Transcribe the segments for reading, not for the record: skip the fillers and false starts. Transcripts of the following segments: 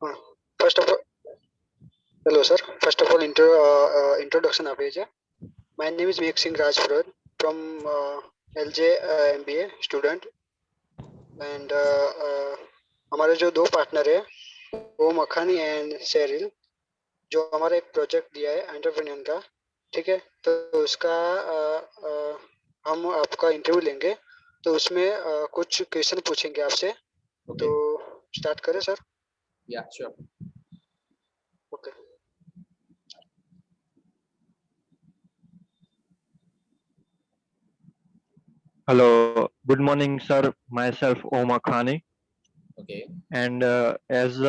हाँ, first of all hello sir, first of all introduction आप भेजा। My name is Vivek Singh Rajpurut from LJ MBA student and हमारे जो दो partner है वो मखानी एंड शेरिल, जो हमारा एक प्रोजेक्ट दिया है एंटरप्रेन्योर का। ठीक है, तो उसका हम आपका इंटरव्यू लेंगे, तो उसमें कुछ क्वेश्चन पूछेंगे आपसे। Okay. तो स्टार्ट करें sir? Yeah, sure. Okay. Hello, good morning, sir. Myself, Omar Khani, Okay. and as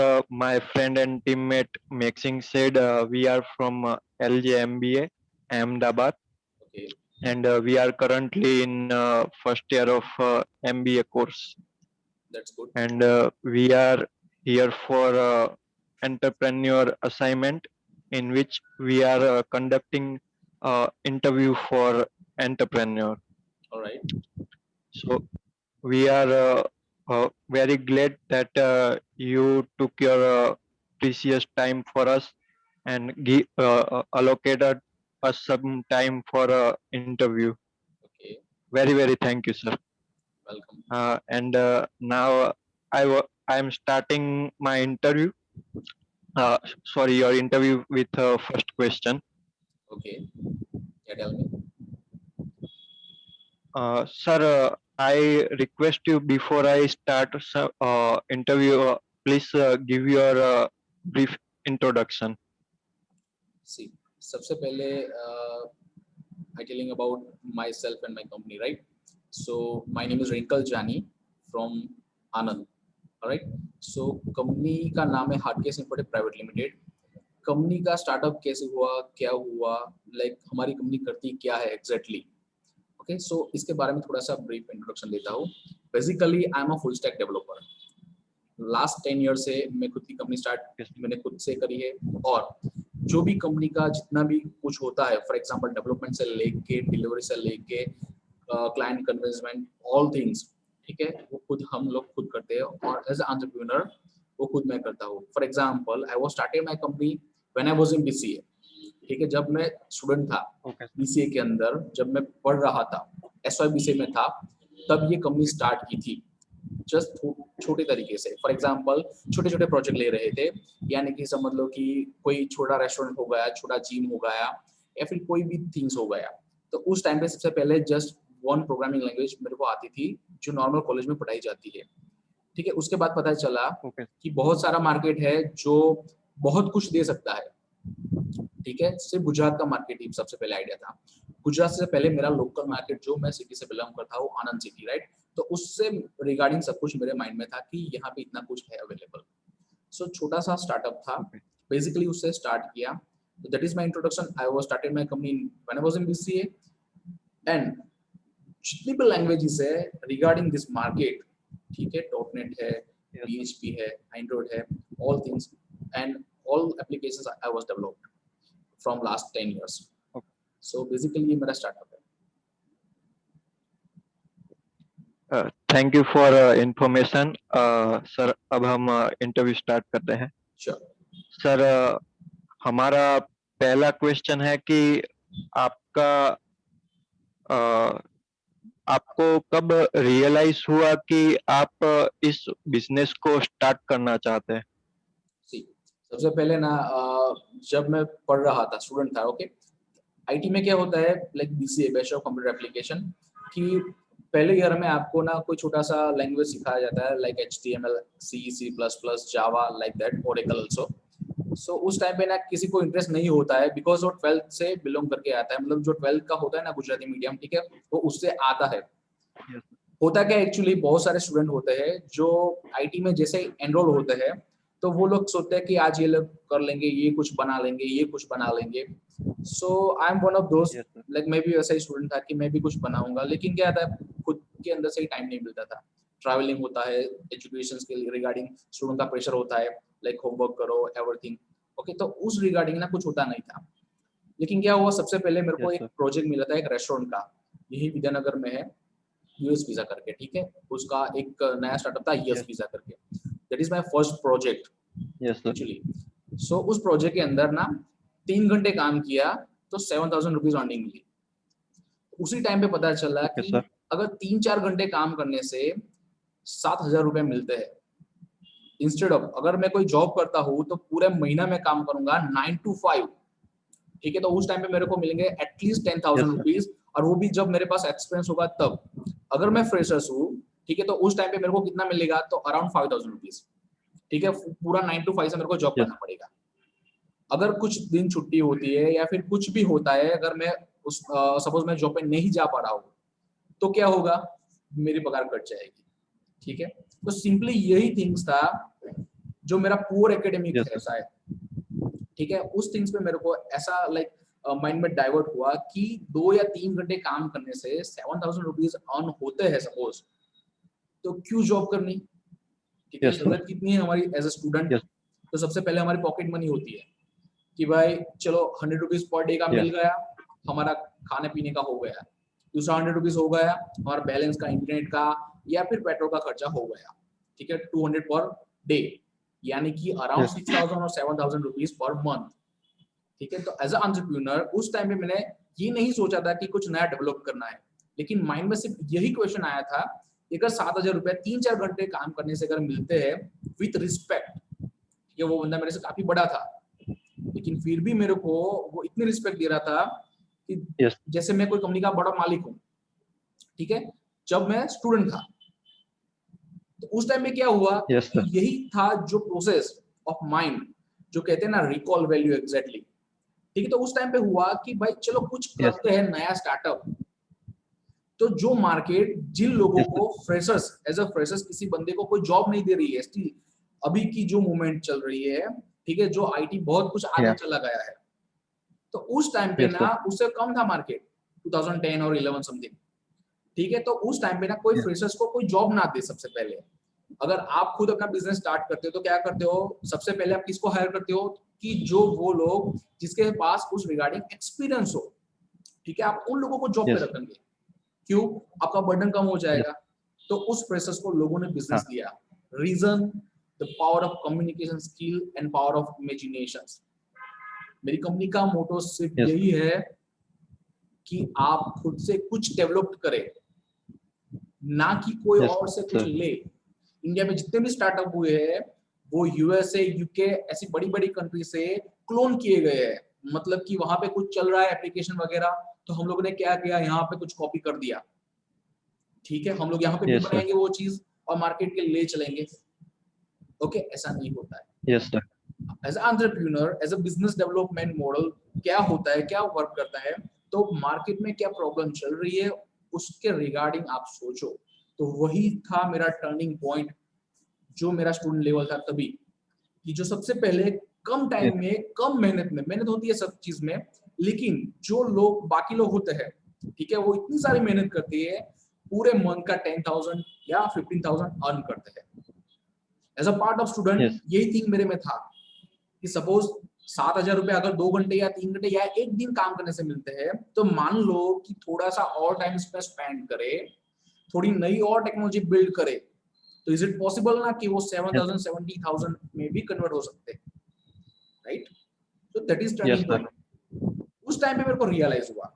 my friend and teammate Maxing said, we are from LJMBA, Ahmedabad, Okay. and we are currently in first year of MBA course, That's good. and we are here for entrepreneur assignment, in which we are conducting interview for entrepreneur. All right. So we are very glad that you took your precious time for us and allocated us some time for interview. Okay. Very thank you, sir. Welcome. And now I am starting my interview. Sorry, your interview with first question. Okay. Yeah, tell me. Sir, I request you before I start interview, please give your brief introduction. See, सबसे पहले I telling about myself and my company, right? So my name is Rinkal Jani from Anand. All right. So company का नाम है Hardcase Imported Private Limited. Company का startup कैसे हुआ, क्या हुआ, लाइक हमारी कंपनी करती क्या है एग्जैक्टली। ओके, सो इसके बारे में थोड़ा सा ब्रीफ इंट्रोडक्शन देता हूँ। Basically I am a full stack developer. Last 10 year से मैं खुद की कंपनी स्टार्ट मैंने खुद से करी है, और जो भी कंपनी का जितना भी कुछ होता है, फॉर एग्जांपल डेवलपमेंट से लेके डिलीवरी से लेके क्लाइंट कन्विंसमेंट, ऑल थिंग्स, ठीक है, वो खुद हम लोग खुद करते हैं, और एज एन एंटरप्रेन्योर वो खुद मैं करता हूँ। For example I was started my company when I was in BCA. ठीक है, जब मैं स्टूडेंट था बीसीए के अंदर, जब मैं पढ़ रहा था, एसवाई बीसीए में था, तब ये कंपनी स्टार्ट की थी। जस्ट छोटे तरीके से, फॉर एग्जांपल छोटे छोटे प्रोजेक्ट ले रहे थे, यानी कि समझ लो कि कोई छोटा रेस्टोरेंट हो गया, छोटा जिम हो गया, या फिर कोई भी थिंग्स हो गया। तो उस टाइम पे सबसे पहले जस्ट वन प्रोग्रामिंग लैंग्वेज मेरे को आती थी, जो नॉर्मल कॉलेज में पढ़ाई जाती है। ठीक है, उसके बाद पता चला कि बहुत सारा मार्केट है जो बहुत कुछ दे सकता है। ठीक है, सिर्फ गुजरात का मार्केट ही सबसे पहले आइडिया था। गुजरात से पहले मेरा लोकल मार्केट, जो मैं सिटी से बिलोंग करता हूँ, आनंद सिटी, राइट। तो उससे रिगार्डिंग सब कुछ मेरे माइंड में था कि यहाँ पे इतना कुछ है अवेलेबल। सो छोटा सा स्टार्टअप था, बेसिकली उससे स्टार्ट किया। तो that is my introduction. I was started my company when I was in BCA, and जितनी भी लैंग्वेजेस है रिगार्डिंग दिस मार्केट, ठीक है, डॉटनेट है, PHP है, एंड्रॉइड है, all things and all applications I was developed from last 10 years. So basically ये मेरा स्टार्टअप है। Thank you for information. Sir, अब हम इंटरव्यू स्टार्ट करते हैं। सर, हमारा पहला क्वेश्चन है कि आपका आपको कब रियलाइज हुआ कि आप इस बिजनेस को स्टार्ट करना चाहते हैं? सबसे पहले ना, जब मैं पढ़ रहा था, स्टूडेंट था, ओके, आईटी में क्या होता है, like BCA, bachelor of computer application, कि पहले ईयर में आपको ना कोई छोटा सा लैंग्वेज सिखाया जाता है, like HTML, C++, Java, like that, Oracle also. So उस टाइम पे ना किसी को इंटरेस्ट नहीं होता है, बिकॉज वो 12th से बिलोंग करके आता है, मतलब जो 12th का होता है ना गुजराती मीडियम, ठीक है, वो उससे आता है। होता क्या, एक्चुअली बहुत सारे स्टूडेंट होते हैं जो आईटी में जैसे एनरोल होते हैं, तो वो लोग सोचते हैं कि आज ये लोग कर लेंगे, ये कुछ बना लेंगे, ये कुछ बना लेंगे। सो आई एम वन ऑफ दोस्त, लाइक मैं भी वैसा ही स्टूडेंट था कि मैं भी कुछ बनाऊंगा, लेकिन क्या था, खुद के अंदर से ही टाइम नहीं मिलता था। ट्रैवलिंग होता है, एजुकेशन के रिगार्डिंग स्टूडेंट का प्रेशर होता है, लाइक होमवर्क करो, एवरीथिंग, ओके, तो उस रिगार्डिंग ना कुछ होता नहीं था। लेकिन क्या हुआ, सबसे पहले मेरे को एक प्रोजेक्ट मिला था, एक रेस्टोरेंट का, यही विद्यानगर में है, यूएस पिज़्ज़ा करके, ठीक है, उसका एक नया स्टार्टअप था, यूएस पिज़्ज़ा करके। That is my first project, yes sir, actually. So उस प्रोजेक्ट के अंदर ना 3 घंटे काम किया तो 7,000 रुपीज अर्निंग मिली। उसी टाइम पे पता चला ओके कि सर, अगर 3-4 घंटे काम करने से 7,000 रुपए मिलते हैं, इंस्टेड ऑफ अगर मैं कोई जॉब करता हूँ तो पूरे महीना में काम करूंगा 9 to 5, ठीक है, तो उस टाइम पे मेरे को मिलेंगे एटलीस्ट 10,000 यस सर, रुपीज, और वो भी जब मेरे पास एक्सपीरियंस होगा तब। अगर मैं फ्रेशर्स हूँ, ठीक है, तो उस टाइम पे मेरे को कितना मिलेगा, तो अराउंड 5,000 रुपीज, ठीक है, पूरा 9 to 5 से मेरे को जॉब यस, करना पड़ेगा। अगर कुछ दिन छुट्टी होती है या फिर कुछ भी होता है, अगर मैं उस सपोज मैं जॉब पे नहीं जा पा रहा हूँ, तो क्या होगा, मेरी पगार कट जाएगी, ठीक है। तो सिंपली यही थिंग्स था जो मेरा पुअर एकेडमिक यस है सर, शायद, ठीक है, उस थिंग्स पे मेरे को ऐसा लाइक माइंड में डाइवर्ट हुआ कि 2 या 3 घंटे काम करने से 7,000 रुपीज अर्न होते हैं सपोज, तो क्यों जॉब करनी, ठीक है। यस सर, जरूरत कितनी है हमारी एज अ स्टूडेंट, यस, तो सबसे पहले हमारी पॉकेट मनी होती है कि भाई चलो 100 रुपीज पर डे का मिल यस, गया, हमारा खाने पीने का हो गया, दूसरा 100 रुपीज हो गया हमारा बैलेंस का, इंटरनेट का या फिर पेट्रोल का खर्चा हो गया, ठीक है, 200 पर डे, यानी कि अराउंड यस, 6,000 और 7,000 रुपीज पर मंथ, ठीक है। तो एज अ एंटरप्रेन्योर उस टाइम पे मैंने ये नहीं सोचा था कि कुछ नया डेवलप करना है, लेकिन माइंड में सिर्फ यही क्वेश्चन आया था कि अगर 7,000 रुपए 3-4 घंटे काम करने से अगर मिलते हैं विथ रिस्पेक्ट, ठीक है, वो बंदा मेरे से काफी बड़ा था, लेकिन फिर भी मेरे को वो इतनी रिस्पेक्ट दे रहा था कि यस, जैसे मैं कोई कंपनी का बड़ा मालिक हूँ, ठीक है, जब मैं स्टूडेंट था। तो उस टाइम में क्या हुआ यस कि सर, यही था जो प्रोसेस ऑफ माइंड, जो कहते हैं ना रिकॉल वैल्यू, एग्जैक्टली, ठीक है। तो उस टाइम पे हुआ कि भाई चलो कुछ यस, करते हैं नया स्टार्टअप। तो जो मार्केट जिन लोगों यस सर, को फ्रेशर्स, एज अ फ्रेशर्स किसी बंदे को कोई जॉब नहीं दे रही है स्टिल, अभी की जो मूवमेंट चल रही है, ठीक है, जो आईटी बहुत कुछ आगे या, चला गया है, तो उस टाइम पे यस ना सर, उससे कम था मार्केट, 2010 और 11 समथिंग, ठीक है। तो उस टाइम पे ना कोई यस, फ्रेशर्स को कोई जॉब ना दे सबसे पहले। अगर आप खुद अपना बिजनेस स्टार्ट करते हो तो क्या करते हो, सबसे पहले आप किसको हायर करते हो, कि जो वो लोग जिसके पास उस रिगार्डिंग एक्सपीरियंस हो, ठीक है, आप उन लोगों को जॉब पे यस, रखेंगे, क्यों, आपका बर्डन कम हो यस, जाएगा। तो उस फ्रेशर्स को लोगों ने हाँ, बिजनेस दिया। Reason, the power of communication skill and power of imagination. मेरी कंपनी का मोटो सिर्फ यस, यही है कि आप खुद से कुछ डेवलप करें, ना कि कोई यस और से कुछ सर, ले। इंडिया में जितने भी स्टार्टअप हुए हैं वो यूएसए, यूके, ऐसी बड़ी बड़ी कंट्री से क्लोन किए गए हैं, मतलब कि वहां पे कुछ चल रहा है एप्लीकेशन वगैरह, तो हम लोगों ने क्या किया, यहाँ पे कुछ कॉपी कर दिया, ठीक है, हम लोग यहाँ पे भी यस सर, बनाएंगे वो चीज और मार्केट के लिए ले चलेंगे। ओके, ऐसा नहीं होता है। Yes sir, as entrepreneur, as a business development model क्या होता है, क्या वर्क करता है, तो मार्केट में क्या प्रॉब्लम चल रही है उसके रिगार्डिंग आप सोचो। तो वही था मेरा टर्निंग पॉइंट, जो मेरा स्टूडेंट लेवल था तभी, कि जो सबसे पहले कम यस, टाइम में कम मेहनत में, मेहनत होती है सब चीज में, लेकिन जो लोग बाकी लोग होते हैं, ठीक है, वो इतनी सारी मेहनत करते हैं, पूरे मंथ का 10,000 या 15,000 अर्न करते हैं। As a part of student yes, यही थिंग मेरे में था कि सपोज 7,000 रुपए अगर 2 घंटे या 3 घंटे या एक दिन काम करने से मिलते हैं, तो मान लो कि थोड़ा सा और टाइम इसमें स्पेंड करे, थोड़ी नई और टेक्नोलॉजी बिल्ड करे, तो इज इट पॉसिबल ना कि वो 7,000 70,000 में भी कन्वर्ट हो सकते हैं, राइट। तो that is yes turning sir, point. उस टाइम पे मेरे को रियलाइज हुआ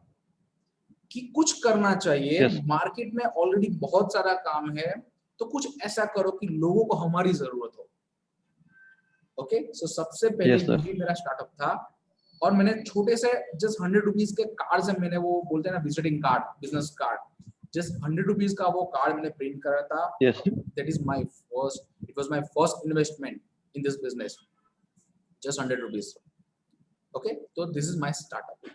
कि कुछ करना चाहिए, यस, मार्केट में ऑलरेडी बहुत सारा काम है, तो कुछ ऐसा करो कि लोगों को हमारी जरूरत हो। ओके, सो सबसे पहले यस सर, यही मेरा स्टार्टअप था, और मैंने छोटे से जस्ट 100 रुपीज के कार्ड से, मैंने वो बोलते हैं ना visiting card, business card, just 100 rupees का वो कार्ड मैंने प्रिंट करा था। Yes, that is my first, it was my first investment in this business, just 100 rupees. Okay, तो this is my startup.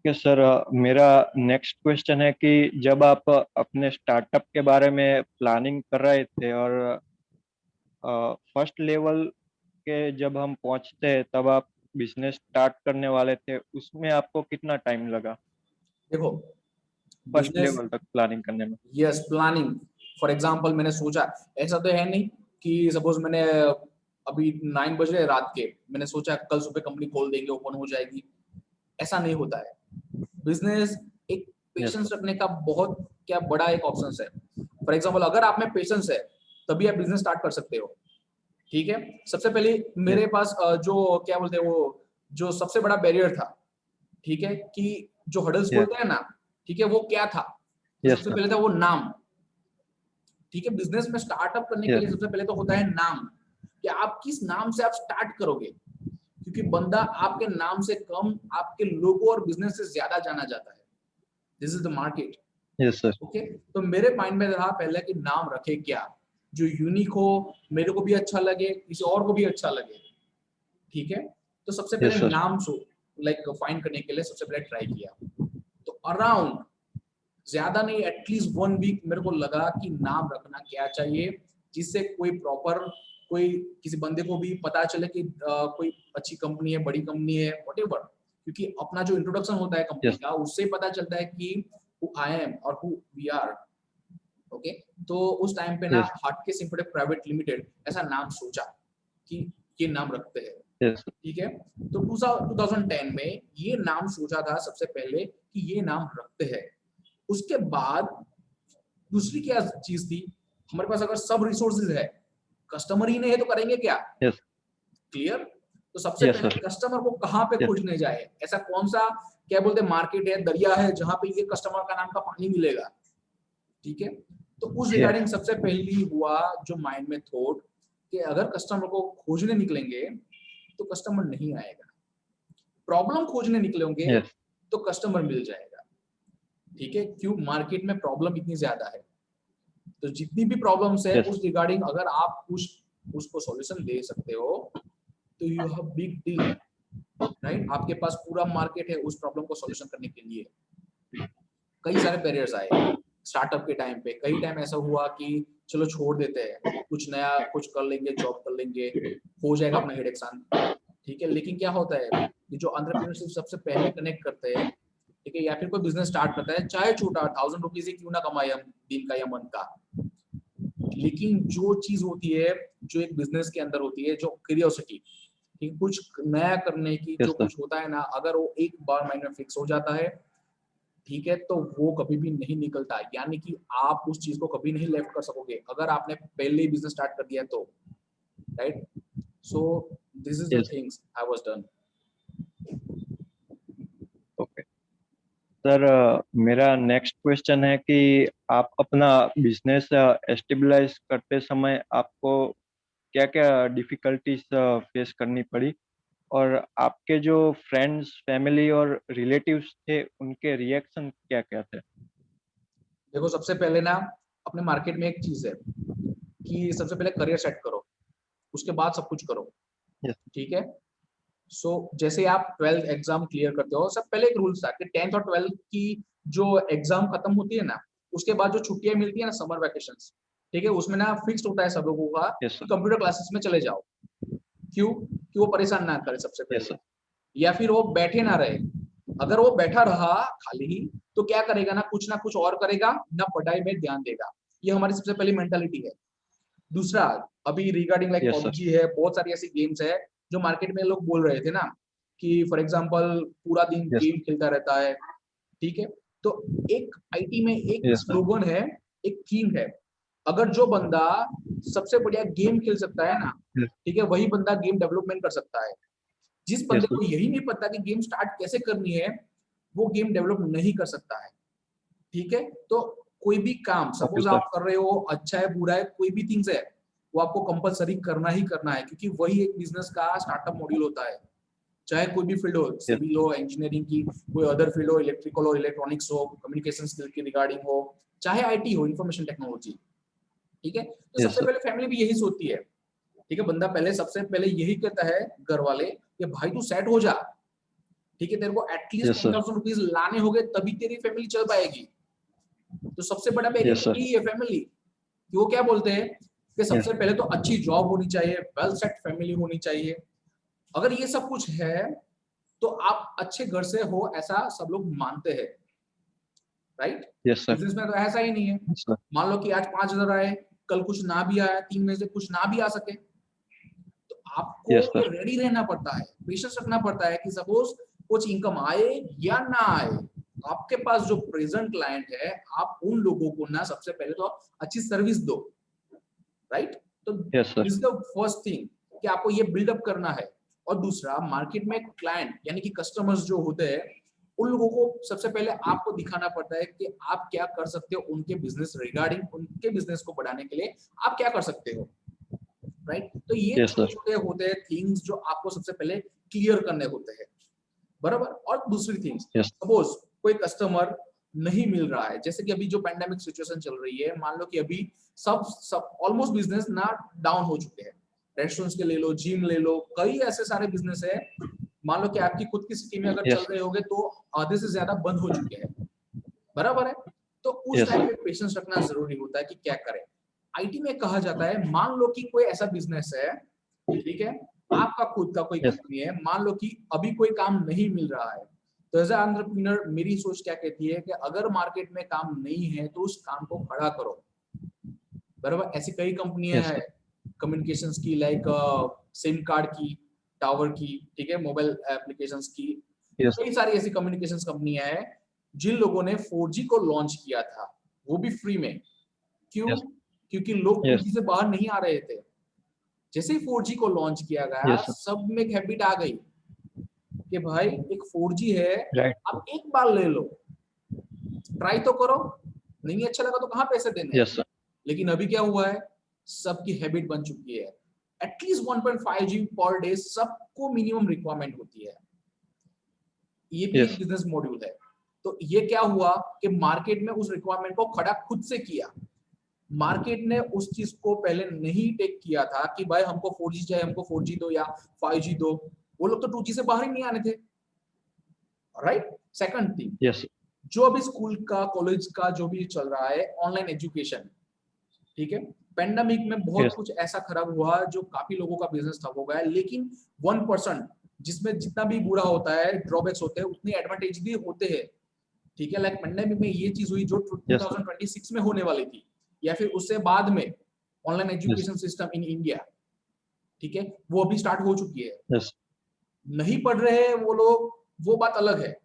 Okay sir, मेरा नेक्स्ट क्वेश्चन है कि जब आप अपने स्टार्टअप के बारे में प्लानिंग कर रहे थे और फर्स्ट लेवल के जब हम पहुंचते हैं तब आप बिजनेस स्टार्ट करने वाले थे, उसमें आपको कितना टाइम लगा देखो, फर्स्ट बिजनेस, लेवल तक प्लानिंग करने में? Yes, planning. फॉर एग्जांपल मैंने सोचा, ऐसा तो है नहीं कि सपोज मैंने अभी 9 बज रहे रात के, मैंने सोचा कल सुबह कंपनी खोल देंगे, ओपन हो जाएगी, ऐसा नहीं होता है। बिजनेस एक यस पेशेंस सर, रखने का बहुत क्या बड़ा एक ऑप्शन है। फॉर एग्जांपल अगर आप में पेशेंस है, तभी आप बिजनेस स्टार्ट कर सकते हो। ठीक है, सबसे पहले मेरे पास जो क्या बोलते हैं वो जो सबसे बड़ा बैरियर था, ठीक है, कि जो हडल्स Yeah. बोलते हैं ना, ठीक है, वो क्या था? तो Yes, सबसे sir. पहले था वो नाम। ठीक है, बिजनेस में स्टार्टअप करने के Yes. लिए सबसे पहले तो होता है नाम, कि आप किस नाम से आप स्टार्ट करोगे, क्योंकि बंदा आपके नाम से कम आपके लोगो और बिजनेस से ज्यादा जाना जाता है। This is the market. Yes, sir. Okay, तो मेरे माइंड में रहा पहले कि नाम रखे क्या जो यूनिक हो, मेरे को भी अच्छा लगे, किसी और को भी अच्छा लगे। ठीक है, तो सबसे Yes, पहले sir. नाम फाइंड करने के लिए सबसे पहले ट्राई किया। तो अराउंड ज्यादा नहीं एटलीस्ट 1 वीक मेरे को लगा कि नाम रखना क्या चाहिए, जिससे कोई प्रॉपर कोई किसी बंदे को भी पता चले कि कोई अच्छी कंपनी है, बड़ी कंपनी है, व्हाटएवर, क्योंकि अपना जो इंट्रोडक्शन होता है कंपनी Yes. का, उससे ही पता चलता है कि हु आई एम और हु वी आर। ओके, तो उस टाइम पे ना Yes. हटके सिंपल प्राइवेट लिमिटेड ऐसा नाम सोचा कि ये नाम रखते हैं। Yes. ठीक है, तो 2010 में ये नाम सोचा था सबसे पहले कि ये नाम रखते हैं। उसके बाद दूसरी क्या चीज थी, हमारे पास अगर सब रिसोर्सेज है, कस्टमर ही नहीं है तो करेंगे क्या? Yes. क्लियर? तो सबसे Yes, पहले sir. कस्टमर को कहाँ पे Yes. खोजने जाए, ऐसा कौन सा क्या बोलते हैं मार्केट है, दरिया है जहां पे ये कस्टमर का नाम का पानी मिलेगा। ठीक है, तो उस Yes. रिगार्डिंग सबसे पहली हुआ जो माइंड में थॉट कि अगर कस्टमर को खोजने निकलेंगे तो कस्टमर नहीं आएगा, प्रॉब्लम खोजने निकलेंगे Yes. तो कस्टमर मिल जाएगा। ठीक है, क्यों? मार्केट में प्रॉब्लम इतनी ज्यादा है, तो जितनी भी प्रॉब्लम्स है Yes. उस रिगार्डिंग अगर आप उसको सॉल्यूशन दे सकते हो तो you have big deal, right? आपके पास पूरा मार्केट है उस प्रॉब्लम को सॉल्यूशन करने के लिए। कई सारे बैरियर्स आए स्टार्टअप के टाइम पे, कई टाइम ऐसा हुआ कि चलो छोड़ देते हैं, कुछ नया कुछ कर लेंगे, जॉब कर लेंगे, हो जाएगा अपना हेडेक शांत। ठीक है, लेकिन क्या होता है कि जो एंटरप्रेन्योरशिप सबसे पहले कनेक्ट करते हैं, ठीक है, या फिर कोई बिजनेस स्टार्ट करता है, चाहे छोटा 1000 रुपीज ही क्यों ना कमाए हम दिन का या मंथ का, लेकिन जो चीज होती है जो एक बिजनेस के अंदर होती है, जो क्यूरियोसिटी, ठीक, कुछ नया करने की Yes, जो sir. कुछ होता है ना, अगर वो एक बार माइंड में फिक्स हो जाता है, ठीक है, तो वो कभी भी नहीं निकलता, यानी कि आप उस चीज को कभी नहीं लेफ्ट कर सकोगे अगर आपने पहले ही बिजनेस स्टार्ट कर दिया तो, right? So this is the Yes. Things I was done. Okay. Sir मेरा नेक्स्ट क्वेश्चन है कि आप अपना बिजनेस एस्टेब्लाइज करते समय आपको क्या-क्या डिफिकल्टीज फेस करनी पड़ी और आपके जो फ्रेंड्स, फैमिली और रिलेटिव्स थे उनके रिएक्शन क्या-क्या थे? देखो, सबसे पहले ना अपने मार्केट में एक चीज है कि सबसे पहले करियर सेट करो, उसके बाद सब कुछ करो। Yes. ठीक है, सो जैसे आप 12th एग्जाम क्लियर करते हो, सब पहले एक रूल था कि 10th और 12th की जो एग्जाम खत्म होती है ना, उसके बाद जो छुट्टियां मिलती है ना, समर वैकेशंस, ठीक है, उसमें ना फिक्स्ड होता है सब लोगों का Yes, कि sir. कंप्यूटर क्लासेस में चले जाओ। क्यों? कि वो परेशान ना करे सबसे Yes, पहले, sir. या फिर वो बैठे ना रहे। अगर वो बैठा रहा खाली ही तो क्या करेगा, ना कुछ और करेगा, ना पढ़ाई में ध्यान देगा। ये हमारी सबसे पहली मेंटालिटी है। दूसरा, अभी regarding like Yes, sir. PUBG है, बहुत सारी ऐसी गेम्स है जो मार्केट में लोग बोल रहे थे ना कि फॉर एग्जांपल पूरा दिन Yes. गेम खेलता रहता है। ठीक है, तो एक आईटी में एक Yes, sir. स्लोगन है, एक थीम है, अगर जो बंदा सबसे बढ़िया गेम खेल सकता है ना, Yes. ठीक है, वही बंदा गेम डेवलपमेंट कर सकता है। जिस Yes, बंदे sir. को यही नहीं पता कि गेम स्टार्ट कैसे करनी है, वो गेम डेवलप नहीं कर सकता है। ठीक है, तो कोई भी काम Okay, सपोज sir. आप कर रहे हो, अच्छा है बुरा है, कोई भी थिंग्स है, वो आपको कंपलसरी करना ही करना है, क्योंकि वही एक बिजनेस का स्टार्टअप मॉड्यूल होता है। चाहे कोई भी फील्ड हो, Yes. सिविल हो, इंजीनियरिंग की कोई अदर फील्ड हो, इलेक्ट्रिकल हो, इलेक्ट्रॉनिक्स हो, कम्युनिकेशन स्किल की रिगार्डिंग हो, चाहे आईटी हो, इंफॉर्मेशन टेक्नोलॉजी। ठीक है, तो Yes, सबसे sir. पहले फैमिली भी यही सोचती है। ठीक है, बंदा पहले सबसे पहले यही कहता है घर वाले कि भाई तू सेट हो जा, ठीक है, तेरे को एटलीस्ट Yes, sir. 10,000 रुपीज लाने होंगे तभी तेरी फैमिली चल पाएगी। तो सबसे बड़ा बैरियर Yes, sir. यही है फैमिली, कि वो क्या बोलते हैं कि Yes. सबसे पहले तो अच्छी जॉब होनी चाहिए, वेल सेट फैमिली होनी चाहिए। अगर ये सब कुछ है तो आप अच्छे घर से हो, ऐसा सब लोग मानते हैं, राइट? Yes, sir. बिजनेस में तो ऐसा ही नहीं है। Yes, sir. मान लो कि आज 5,000 आए, कल कुछ ना भी आया, 3 में से कुछ ना भी आ सके, तो आपको Yes, sir. रेडी रहना पड़ता है, पेशेंस रखना पड़ता है कि सपोज कुछ इनकम आए या ना आए, आपके पास जो प्रेजेंट क्लाइंट है, आप उन लोगों को ना सबसे पहले तो अच्छी सर्विस दो। राइट? तो Yes, sir. This is the first thing कि आपको ये बिल्डअप करना है। और दूसरा, मार्केट में क्लाइंट यानी कि कस्टमर्स जो होते हैं, उन लोगों को सबसे पहले आपको दिखाना पड़ता है कि आप क्या कर सकते हो उनके बिजनेस रिगार्डिंग, उनके बिजनेस को बढ़ाने के लिए आप क्या कर सकते हो, राइट? तो ये Yes, sir. छोटे छोटे होते हैं थिंग्स जो आपको सबसे पहले क्लियर करने होते हैं, बराबर। और दूसरी थिंग्स, Yes. सपोज कोई कस्टमर नहीं मिल रहा है, जैसे कि अभी जो पैंडेमिक सिचुएशन चल रही है, मान लो कि अभी सब ऑलमोस्ट बिजनेस ना डाउन हो चुके हैं। रेस्टोरेंट्स के ले लो, जिम ले लो, कई ऐसे सारे बिजनेस है, मान लो कि आपकी खुद की सिटी में अगर Yes. चल रहे होंगे तो आधे से ज्यादा बंद हो चुके हैं, बराबर है। तो उस Yes. टाइम पे पेशेंस रखना जरूरी होता है कि क्या करें। आईटी में कहा जाता है, मान लो कि कोई ऐसा बिजनेस है, ठीक है, आपका खुद का कोई Yes. कंपनी है, मान लो कि अभी कोई काम नहीं मिल रहा है, तो एज एंटरप्रेन्योर मेरी सोच क्या कहती है कि अगर मार्केट में काम नहीं है तो उस काम को खड़ा करो, बराबर। ऐसी कई कंपनियां Yes, हैं sir. कम्युनिकेशंस की, लाइक सिम कार्ड की, टावर की, ठीक है, मोबाइल एप्लीकेशंस की, Yes. कई सारी ऐसी कम्युनिकेशंस कंपनियां हैं जिन लोगों ने 4G को लॉन्च किया था, वो भी फ्री में। क्यों? Yes. क्योंकि लोग Yes. 2G से बाहर नहीं आ रहे थे। जैसे ही 4G को लॉन्च किया गया, Yes, sir. सब में एक हैबिट आ गई कि भाई एक 4G है, Right. आप एक बार ले लो, ट्राई तो करो, नहीं अच्छा लगा तो कहाँ पैसे देने हैं। Yes, sir. लेकिन अभी क्या हुआ है, सबकी हैबिट बन चुकी है, एटलीस्ट 1.5G पर डे सबको मिनिमम रिक्वायरमेंट होती है। ये भी एक Yes. बिजनेस मॉड्यूल है। तो ये क्या हुआ कि मार्केट में उस रिक्वायरमेंट को खड़ा खुद से किया। मार्केट ने उस चीज को पहले नहीं टेक किया था कि भाई हमको 4G चाहिए, हमको 4G दो या 5G दो। वो लोग तो 2G से बाहर ही नहीं आने थे, right? Second thing, Yes, sir. जो अभी स्कूल का, कॉलेज का जो भी चल रहा है, ऑनलाइन एजुकेशन, ठीक है, पेंडेमिक में बहुत Yes. कुछ ऐसा खराब हुआ जो काफी लोगों का बिजनेस ठप हो गया है। लेकिन 1%, जिसमें जितना भी बुरा होता है, ड्रॉबैक्स होते हैं, उतने एडवांटेज भी होते हैं, ठीक है। लाइक पेंडेमिक में ये चीज हुई जो Yes, sir. 2026 में होने वाली थी, या फिर उससे बाद में online Yes. Education system in India, ठीक है, वो अभी स्टार्ट हो चुकी है। Yes. नहीं पढ़ रहे हैं वो लोग, वो बात अलग है,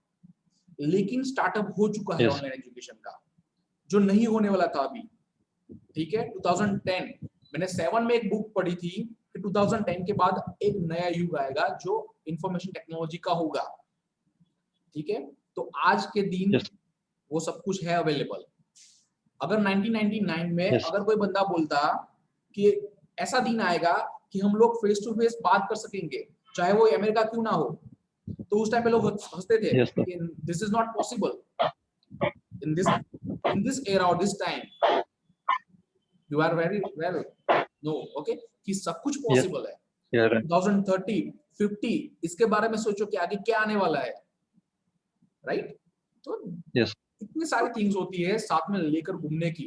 लेकिन स्टार्टअप हो चुका है Yes. ऑनलाइन एजुकेशन का, जो नहीं होने वाला था अभी, ठीक है। 2010 मैंने 7 में एक बुक पढ़ी थी कि 2010 के बाद एक नया युग आएगा जो इंफॉर्मेशन टेक्नोलॉजी का होगा, ठीक है। तो आज के दिन Yes. वो सब कुछ है अवेलेबल। अगर 1999 में Yes. अगर कोई बंदा बोलता कि ऐसा दिन आएगा कि हम लोग फेस टू फेस बात कर सकेंगे, चाहे वो अमेरिका क्यों ना हो, तो उस टाइम पे लोग हंसते थे Yes, sir. कि this is not possible in this era और this time, you are very well know, okay, कि सब कुछ Yes. पॉसिबल है। Yeah, right. 2030, 50, इसके बारे में सोचो कि आगे क्या आने वाला है, राइट? तो Yes. इतनी सारी थिंग्स होती है साथ में लेकर घूमने की।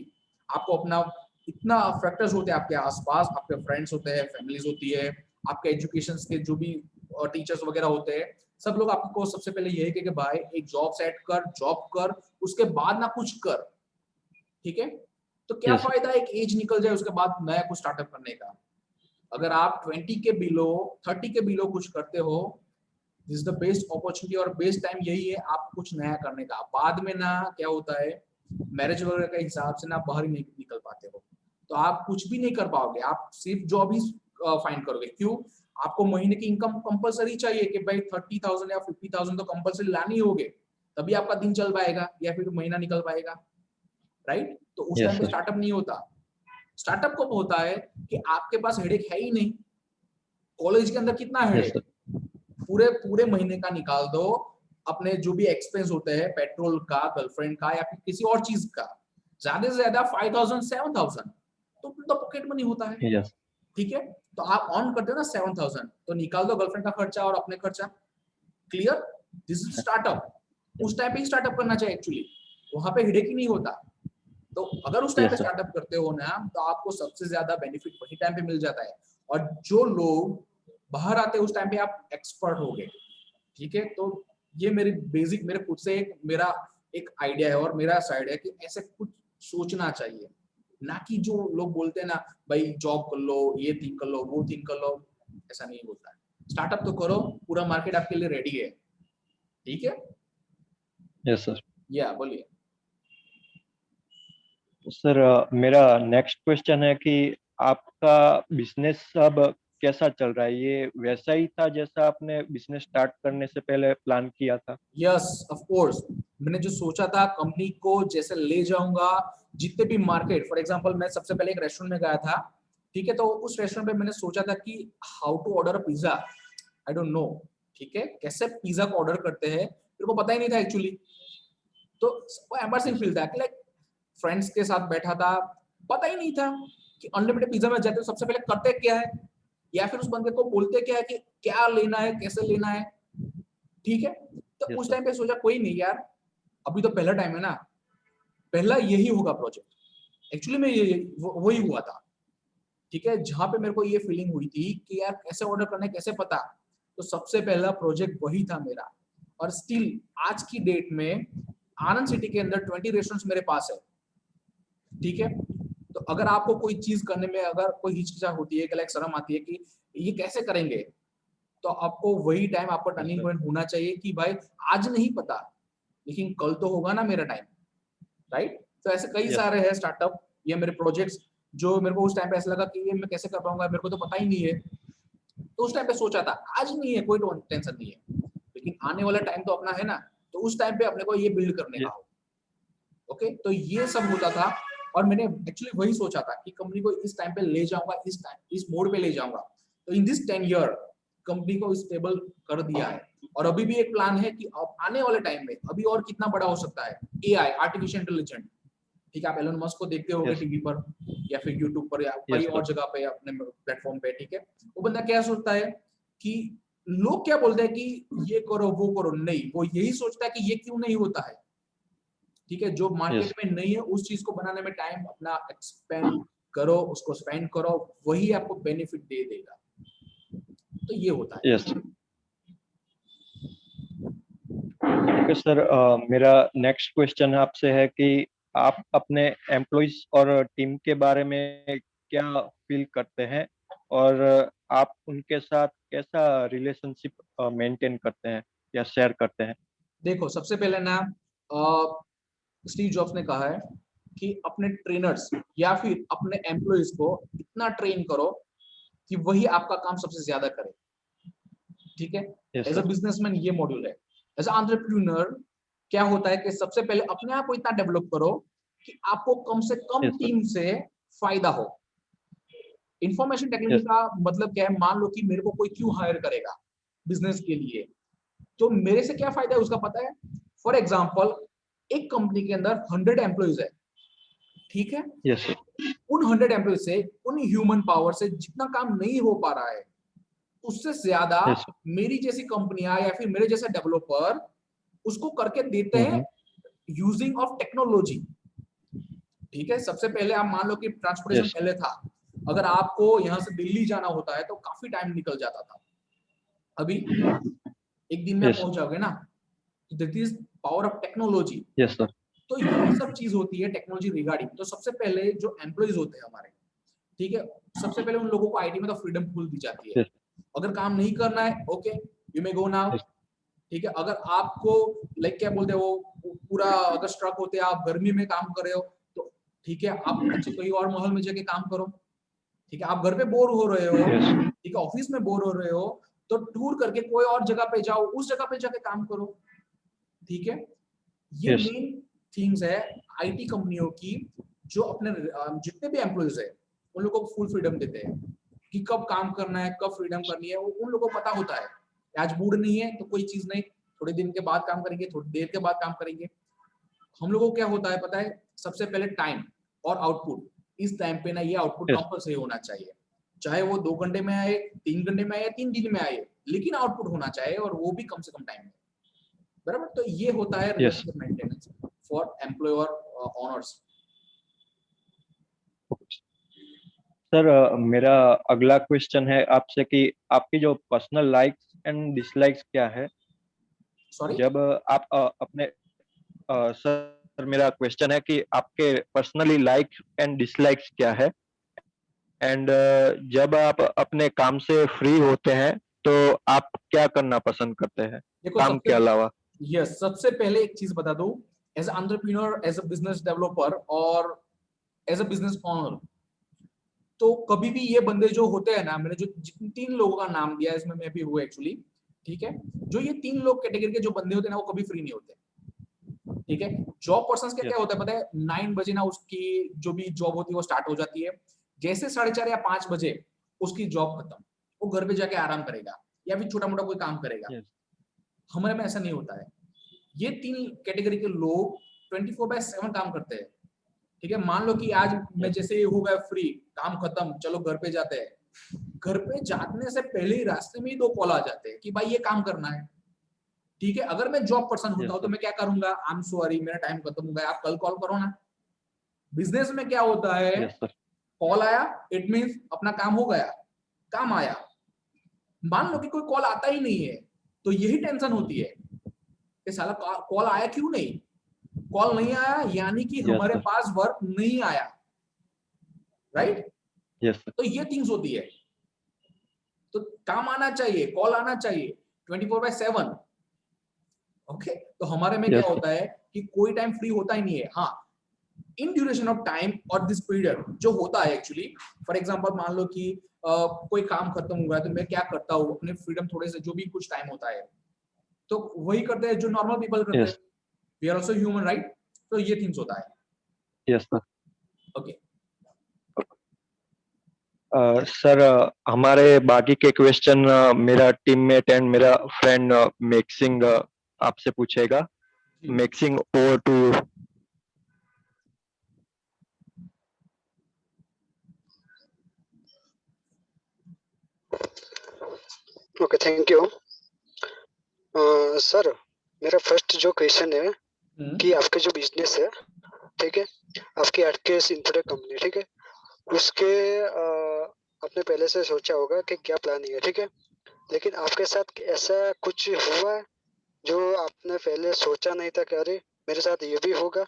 आपको अपना इतना फैक्टर्स होते हैं आपके आसपास, आपके फ्रेंड्स होते हैं, फैमिलीज होती है, आपके एजुकेशन के जो भी टीचर्स वगैरह होते हैं, सब लोग आपको सबसे पहले यही कहे कि भाई एक जॉब सेट कर, जॉब कर, उसके बाद ना कुछ कर, ठीक है। तो क्या Yes. फायदा एक एज निकल जाए उसके बाद नया कुछ स्टार्टअप करने का। अगर आप 20 के बिलो, 30 के बिलो कुछ करते हो, this is the best opportunity और बेस्ट टाइम यही है आप कुछ नया करने का। बाद में ना क्या होता है, मैरिज वगैरह के हिसाब से ना बाहर ही नहीं निकल पाते हो, तो आप कुछ भी नहीं कर पाओगे, आप सिर्फ जॉब ही फाइंड करोगे। क्यों? आपको महीने की इनकम कंपलसरी चाहिए कि भाई 30,000 या 50,000 तो कंपलसरी लानी होगे, तभी आपका दिन चल पाएगा या फिर महीना निकल पाएगा, राइट? तो उस Yes, टाइम पे sir. स्टार्टअप नहीं होता। स्टार्टअप कब होता है कि आपके पास हेडेक है ही नहीं। कॉलेज के अंदर कितना Yes, हेडेक, sir. पूरे पूरे महीने का निकाल दो, अपने जो भी एक्सपेंस होते हैं, पेट्रोल का, गर्लफ्रेंड का, या फिर किसी और चीज का, ज्यादा से ज्यादा 5,000 7,000 तो पॉकेट मनी होता है, Yes. ठीक है। तो आप ऑन करते हो ना 7,000, तो निकाल दो गर्लफ्रेंड का खर्चा और अपने खर्चा, क्लियर। This is startup. उस टाइम पे ही स्टार्टअप करना चाहिए एक्चुअली, वहां पे हेडेक ही नहीं होता। तो अगर उस टाइम पे Yes, sir. स्टार्टअप करते हो ना, तो आपको सबसे ज्यादा बेनिफिट वही टाइम पे मिल जाता है। और जो लोग बाहर आते हैं उस टाइम पे आप एक्सपर्ट हो गए, ठीक है। तो ये मेरी बेसिक, मेरे खुद से एक मेरा एक आइडिया है और मेरा साइड है कि ऐसे कुछ सोचना चाहिए, ना कि जो लोग बोलते हैं ना भाई जॉब कर लो, ये थिंक कर लो, वो थिंक कर लो, ऐसा नहीं होता है। स्टार्टअप तो करो, पूरा मार्केट आपके लिए रेडी है, ठीक है। Yes, sir. या बोलिए। सर मेरा नेक्स्ट क्वेश्चन है कि आपका बिजनेस अब कैसा चल रहा है? ये वैसा ही था जैसा आपने बिजनेस स्टार्ट करने से पहले प्लान किया था? यस ऑफ कोर्स, मैंने जो सोचा था कंपनी को जैसे ले जाऊंगा, जितने भी मार्केट, फॉर एग्जांपल मैं सबसे पहले एक रेस्टोरेंट में गया था, ठीक है, तो उस रेस्टोरेंट पे मैंने सोचा था कि how to order a pizza, I don't know, ठीक है, कैसे पिज्जा को ऑर्डर करते हैं मेरे को पता ही नहीं था एक्चुअली। तो वो एम्बैरेसिंग फील था कि लाइक फ्रेंड्स के साथ बैठा था, पता ही नहीं था कि अनलिमिटेड पिज्जा में जाते तो सबसे पहले करते क्या है, या फिर उस बंदे को बोलते क्या है कि क्या लेना है, कैसे लेना है, ठीक है। तो Yes, उस sir. टाइम पे सोचा कोई नहीं यार, अभी तो पहला टाइम है ना, पहला यही होगा प्रोजेक्ट। एक्चुअली में ये वही हुआ था, ठीक है, जहां पे मेरे को ये फीलिंग हुई थी कि यार कैसे ऑर्डर करना है, कैसे पता, तो सबसे पहला प्रोजेक्ट वही था मेरा। और स्टिल आज की डेट में आनंद सिटी के अंदर 20 रेस्टोरेंट्स मेरे पास है, ठीक है। तो अगर आपको कोई चीज करने में अगर कोई हिचकिचाहट होती है, लाइक शर्म आती है कि ये कैसे करेंगे, तो आपको वही टाइम आपका टर्निंग पॉइंट होना चाहिए कि भाई आज नहीं पता लेकिन कल तो होगा ना मेरा टाइम, राइट। तो ऐसे कई Yes, सारे हैं स्टार्टअप या मेरे प्रोजेक्ट्स जो मेरे को उस टाइम पे ऐसा लगा कि ये मैं कैसे कर पाऊंगा, मेरे को तो पता ही नहीं है। तो उस टाइम पे सोचा था आज नहीं है, कोई टेंशन नहीं है, लेकिन आने वाला टाइम तो अपना है ना, तो उस टाइम पे अपने को ये बिल्ड करने का yes, हो। ओके, तो ये सब होता था। और मैंने एक्चुअली वही सोचा था कि कंपनी को इस टाइम पे ले जाऊंगा, इस टाइम इस मोड पे ले जाऊंगा। तो इन दिस 10 ईयर कंपनी को स्टेबल कर दिया है। और अभी भी एक प्लान है कि अब आने वाले टाइम में अभी और कितना बड़ा हो सकता है, एआई, आर्टिफिशियल इंटेलिजेंस, ठीक है, आप एलन मस्क को देखते होंगे yes, टीवी पर या फिर यूट्यूब पर या कई yes, sir. और जगह पे अपने प्लेटफॉर्म पे, ठीक है। वो बंदा क्या सोचता है कि लोग क्या बोलते हैं कि ये करो वो करो, नहीं, वो यही सोचता है कि ये क्यों नहीं होता है, ठीक है। जो Yes, मार्केट में नहीं है उस चीज को बनाने में टाइम अपना एक्सपेंड करो, उसको स्पेंड करो, वही आपको बेनिफिट दे देगा। तो ये होता है। yes. ओके सर, मेरा नेक्स्ट क्वेश्चन आपसे है कि आप अपने एम्प्लॉइज और टीम के बारे में क्या फील करते हैं, और आप उनके साथ कैसा रिलेशनशिप मेंटेन करते हैं या शेयर करते हैं? देखो सबसे पहले ना, स्टीव जॉब्स ने कहा है कि अपने ट्रेनर्स या फिर अपने एम्प्लॉइज को इतना ट्रेन करो कि वही आपका काम सबसे ज्यादा करे, ठीक है। Yes as a sir. Businessman ये मॉड्यूल है। एज अ एंटरप्रेन्योर क्या होता है कि सबसे पहले अपने आप को इतना डेवलप करो कि आपको कम से कम यस सर। टीम से फायदा हो। Information technology yes. का मतलब क्या है, मान लो कि मेरे को कोई क्यों हायर करेगा बिजनेस के लिए, तो मेरे से क्या फायदा है उसका पता है। फॉर एग्जाम्पल, एक कंपनी के अंदर 100 एम्प्लॉइज है, ठीक है। Yes sir. उन 100 एम्प्लॉइज से, उन ह्यूमन पावर से जितना काम नहीं हो पा रहा है, उससे ज्यादा यस सर। मेरी जैसी कंपनियां या फिर मेरे जैसे डेवलपर उसको करके देते हैं यूजिंग ऑफ टेक्नोलॉजी, ठीक है। सबसे पहले आप मान लो कि ट्रांसपोर्टेशन यस। पहले था, अगर आपको यहाँ से दिल्ली जाना होता है तो काफी टाइम निकल जाता था, अभी एक दिन में आप यस। पहुंच जाओगे ना। This is power of technology. Yes sir. तो ये सब चीज होती है टेक्नोलॉजी रिगार्डिंग। तो सबसे पहले जो एम्प्लॉइज होते हैं हमारे, ठीक है, सबसे पहले उन लोगों को आईटी में तो फ्रीडम फुल दी जाती है। यस। अगर काम नहीं करना है, okay, you may go now, yes. ठीक है। अगर आपको लाइक क्या बोलते हैं वो पूरा अगर स्ट्रक होते हैं, आप गर्मी में काम कर रहे हो, तो ठीक है, आप अच्छे कोई और माहौल में जाके काम करो, ठीक है। आप घर पे बोर हो रहे हो, यस। ठीक है, ऑफिस में बोर हो रहे हो, तो टूर करके कोई और जगह पे जाओ, उस जगह पे जाके काम करो, ठीक है। ये यस। मेन थिंग्स है आईटी कंपनियों की, जो अपने जितने भी एम्प्लॉइज है उन लोगों को फुल फ्रीडम देते हैं कि कब काम करना है, कब फ्रीडम करनी है, वो उन लोगों को पता होता है। आज मूड नहीं है तो कोई चीज नहीं, थोड़े दिन के बाद काम करेंगे, थोड़ी देर के बाद काम करेंगे। हम लोगों को क्या होता है पता है, सबसे पहले टाइम और आउटपुट, इस टाइम पे ना ये आउटपुट यस। कंपलसरी होना चाहिए, चाहे वो 2 घंटे में आए, 3 घंटे में आए, 3 दिन में आए, लेकिन आउटपुट होना चाहिए, और वो भी कम से कम टाइम में, बराबर। तो ये होता है yes. Relationship maintenance for employer owners. Sir, मेरा अगला क्वेश्चन है आपसे कि आपकी जो पर्सनल लाइक्स एंड डिसलाइक्स क्या है? सॉरी, जब आप अपने सर, मेरा क्वेश्चन है कि आपके पर्सनली लाइक एंड डिसलाइक्स क्या है, एंड जब आप अपने काम से फ्री होते हैं तो आप क्या करना पसंद करते हैं देखो काम के सबसे, अलावा? यस, सबसे पहले एक चीज बता दूं, as entrepreneur, as a business developer और एज अ बिजनेस ओनर, तो कभी भी ये बंदे जो होते हैं ना, मैंने जो जितने 3 लोगों का नाम दिया इसमें मैं भी हूँ एक्चुअली, ठीक है, जो ये 3 लोग कैटेगरी के जो बंदे होते हैं ना वो कभी फ्री नहीं होते, ठीक है। जॉब पर्सन्स का क्या होता है पता है, 9 बजे ना उसकी जो भी जॉब होती है वो स्टार्ट हो जाती है, जैसे 4:30 या 5 बजे उसकी जॉब खत्म, वो घर पे जाके आराम करेगा या फिर छोटा मोटा कोई काम करेगा। हमारे में ऐसा नहीं होता है। ये 3 कैटेगरी के लोग 24/7 काम करते हैं, ठीक है। मान लो कि आज मैं जैसे हो गया फ्री, काम खत्म, चलो घर पे जाते हैं, घर पे जाने से पहले ही रास्ते में ही 2 कॉल आ जाते हैं कि भाई ये काम करना है, ठीक है। अगर मैं जॉब पर्सन होता हूं तो मैं क्या करूंगा, आई एम सॉरी मेरा टाइम खत्म हो गया, आप कल कॉल करो ना। बिजनेस में क्या होता है, कॉल आया इट मींस अपना काम हो गया, काम आया। मान लो कि कोई कॉल आता ही नहीं है तो यही टेंशन होती है कि साला कॉल आया क्यों नहीं, कॉल नहीं आया यानी कि हमारे पास वर्क नहीं आया, राइट। तो ये थिंग्स होती है। तो काम आना चाहिए, कॉल आना चाहिए 24/7, ओके। तो हमारे में क्या होता है कि कोई टाइम फ्री होता ही नहीं है। हाँ, इन ड्यूरेशन ऑफ टाइम और दिस पीरियड जो होता है एक्चुअली, फॉर एग्जांपल मान लो कि कोई काम खत्म हुआ है तो मैं क्या करता हूँ, अपने फ्रीडम थोड़े से जो भी कुछ टाइम होता है तो वही करते हैं जो नॉर्मल पीपल करते हैं, we are also human, right. तो ये थिंग्स होता है। Yes sir. ओके सर हमारे बाकी के क्वेश्चन मेरा टीममेट एंड मेरा फ्रेंड मेक्सिंग आपसे पूछेगा। मेक्सिंग over to you. Okay, thank you. Sir मेरा फर्स्ट जो क्वेश्चन है कि आपके जो बिजनेस है, ठीक है, आपकी आरकेएस इंफ्राटेक कंपनी, ठीक है, उसके आपने पहले से सोचा होगा कि क्या प्लानिंग है, ठीक है, लेकिन आपके साथ ऐसा कुछ हुआ है जो आपने पहले सोचा नहीं था कि अरे मेरे साथ ये भी होगा,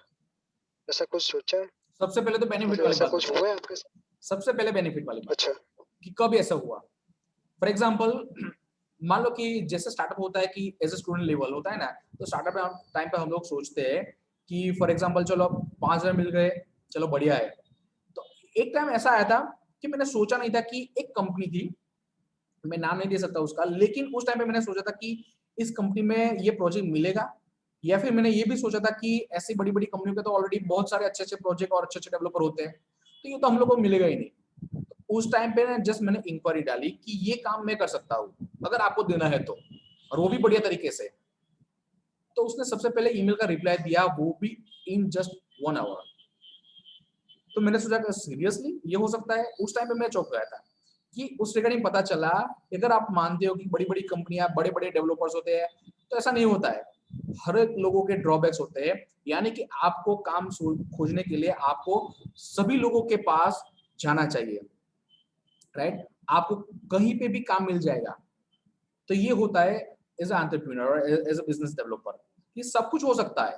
ऐसा कुछ सोचा है? सबसे पहले तो बेनिफिट मतलब वाली ऐसा बात कुछ बताओ। हुआ है आपके साथ? सबसे पहले बेनिफिट वाली बात। अच्छा। कि कब ऐसा हुआ, फॉर एग्जांपल मान लो कि जैसे स्टार्टअप होता है कि एज ए स्टूडेंट लेवल होता है ना, तो स्टार्टअप टाइम पे हम लोग सोचते हैं कि फॉर एग्जांपल चलो 5,000 मिल गए, चलो बढ़िया है। तो एक टाइम ऐसा आया था कि मैंने सोचा नहीं था कि एक कंपनी थी, मैं नाम नहीं दे सकता उसका, लेकिन उस टाइम पे मैंने सोचा था कि इस कंपनी में ये प्रोजेक्ट मिलेगा, या फिर मैंने ये भी सोचा था कि ऐसी बड़ी बड़ी कंपनियों के तो ऑलरेडी बहुत सारे अच्छे अच्छे प्रोजेक्ट और अच्छे अच्छे डेवलपर होते हैं, तो ये तो हम लोग को मिलेगा ही नहीं। तो उस टाइम पे जस्ट मैंने इंक्वायरी डाली कि ये काम मैं कर सकता हूँ अगर आपको देना है तो, और वो भी बढ़िया तरीके से। तो उसने सबसे पहले ईमेल का रिप्लाई दिया, वो भी इन जस्ट 1 आवर। तो मैंने सोचा कि सीरियसली ये हो सकता है। उस टाइम पे मैं चौंक गया था कि उस रिगार्डिंग पता चला अगर आप मानते हो कि बड़ी बड़ी कंपनियां बड़े बड़े डेवलपर्स होते हैं, तो ऐसा नहीं होता है। हर एक लोगों के ड्रॉबैक्स होते हैं, यानी कि आपको काम खोजने के लिए आपको सभी लोगों के पास जाना चाहिए, राइट। आपको कहीं पे भी काम मिल जाएगा। तो ये होता है as a entrepreneur, as a business developer, ये सब कुछ हो सकता है।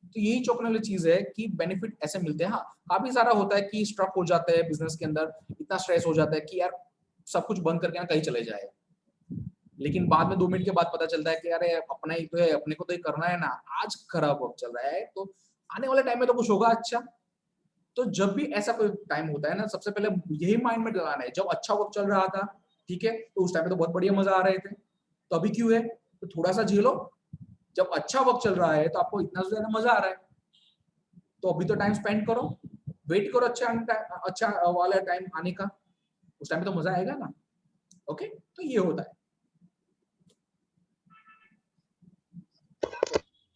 तो यही चौंकने वाली चीज है कि बेनिफिट ऐसे मिलते हैं। हाँ, काफी सारा होता है कि स्ट्रक हो जाता है बिजनेस के अंदर, इतना स्ट्रेस हो जाता है कि यार सब कुछ बंद करके ना कहीं चले जाए, लेकिन बाद में 2 मिनट के बाद पता चलता है कि अरे अपना ही तो है, अपने को तो ही करना है ना, आज खराब वक्त चल रहा है तो आने वाले टाइम में तो कुछ होगा अच्छा। तो जब भी ऐसा कोई टाइम होता है ना, सबसे पहले यही माइंड में डलाना है, जब अच्छा वक्त चल रहा था, ठीक है, तो उस टाइम पे तो बहुत बढ़िया मजा आ रहे थे, तो अभी क्यों है, तो थोड़ा सा झेलो। जब अच्छा वक्त चल रहा है तो आपको इतना ज्यादा मजा आ रहा है, तो अभी तो टाइम स्पेंड करो, वेट करो अच्छा वाला टाइम आने का, उस टाइम पे तो मजा आएगा ना। ओके, तो ये होता है।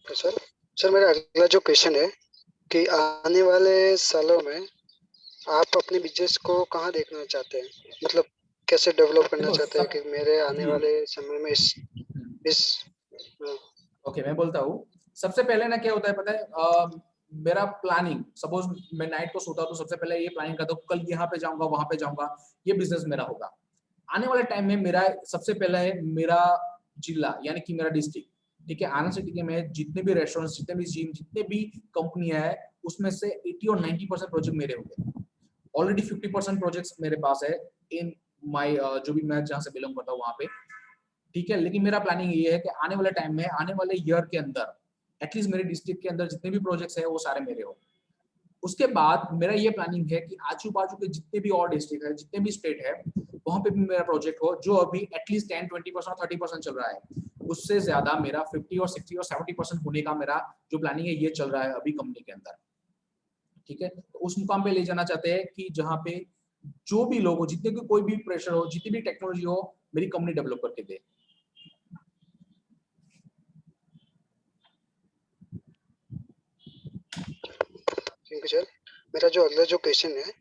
सर सर मेरा अगला जो क्वेश्चन है कि आने वाले सालों में आप अपने बिजनेस को कहाँ देखना चाहते हैं, मतलब कैसे डेवलप करना देखो चाहते हैं कि मेरे आने जी वाले समय में इस ओके मैं बोलता हूँ। सबसे पहले ना क्या होता है पता है, मेरा प्लानिंग, सपोज मैं नाइट को सोता हूँ तो सबसे पहले ये प्लानिंग करता हूँ कल यहाँ पे जाऊंगा वहां पे जाऊंगा, ये बिजनेस मेरा होगा। आने वाले टाइम में मेरा सबसे पहला है मेरा जिला यानी कि मेरा डिस्ट्रिक्ट, ठीक है। आनंद सिटी के में जितने भी रेस्टोरेंट, जितने भी जिम, जितने भी कंपनियां है, उसमें से 80 और 90% प्रोजेक्ट मेरे होंगे। ऑलरेडी 50% प्रोजेक्ट्स मेरे पास है इन माय जो भी मैं जहाँ से बिलोंग करता हूँ वहां पे, ठीक है। लेकिन मेरा प्लानिंग ये है कि आने वाले टाइम में, आने वाले ईयर के अंदर एटलीस्ट मेरे डिस्ट्रिक्ट के अंदर जितने भी प्रोजेक्ट्स है वो सारे मेरे हो। उसके बाद मेरा ये प्लानिंग है कि आजू बाजू के जितने भी और डिस्ट्रिक्ट है, जितने भी स्टेट है, वहां पे भी मेरा प्रोजेक्ट हो जो अभी एटलीस्ट 10-20% और 30% चल रहा है, उससे ज्यादा मेरा 50 और 60 और 70% होने का मेरा जो प्लानिंग है ये चल रहा है अभी कंपनी के अंदर। ठीक है, तो उस मुकाम पे ले जाना चाहते हैं कि जहाँ पे जो भी लोग हो, जितने भी कोई भी प्रेशर हो, जितनी भी टेक्नोलॉजी हो, मेरी कंपनी डेवलप करके दे। Thank you sir. मेरा जो अगला जो क्वेश्चन है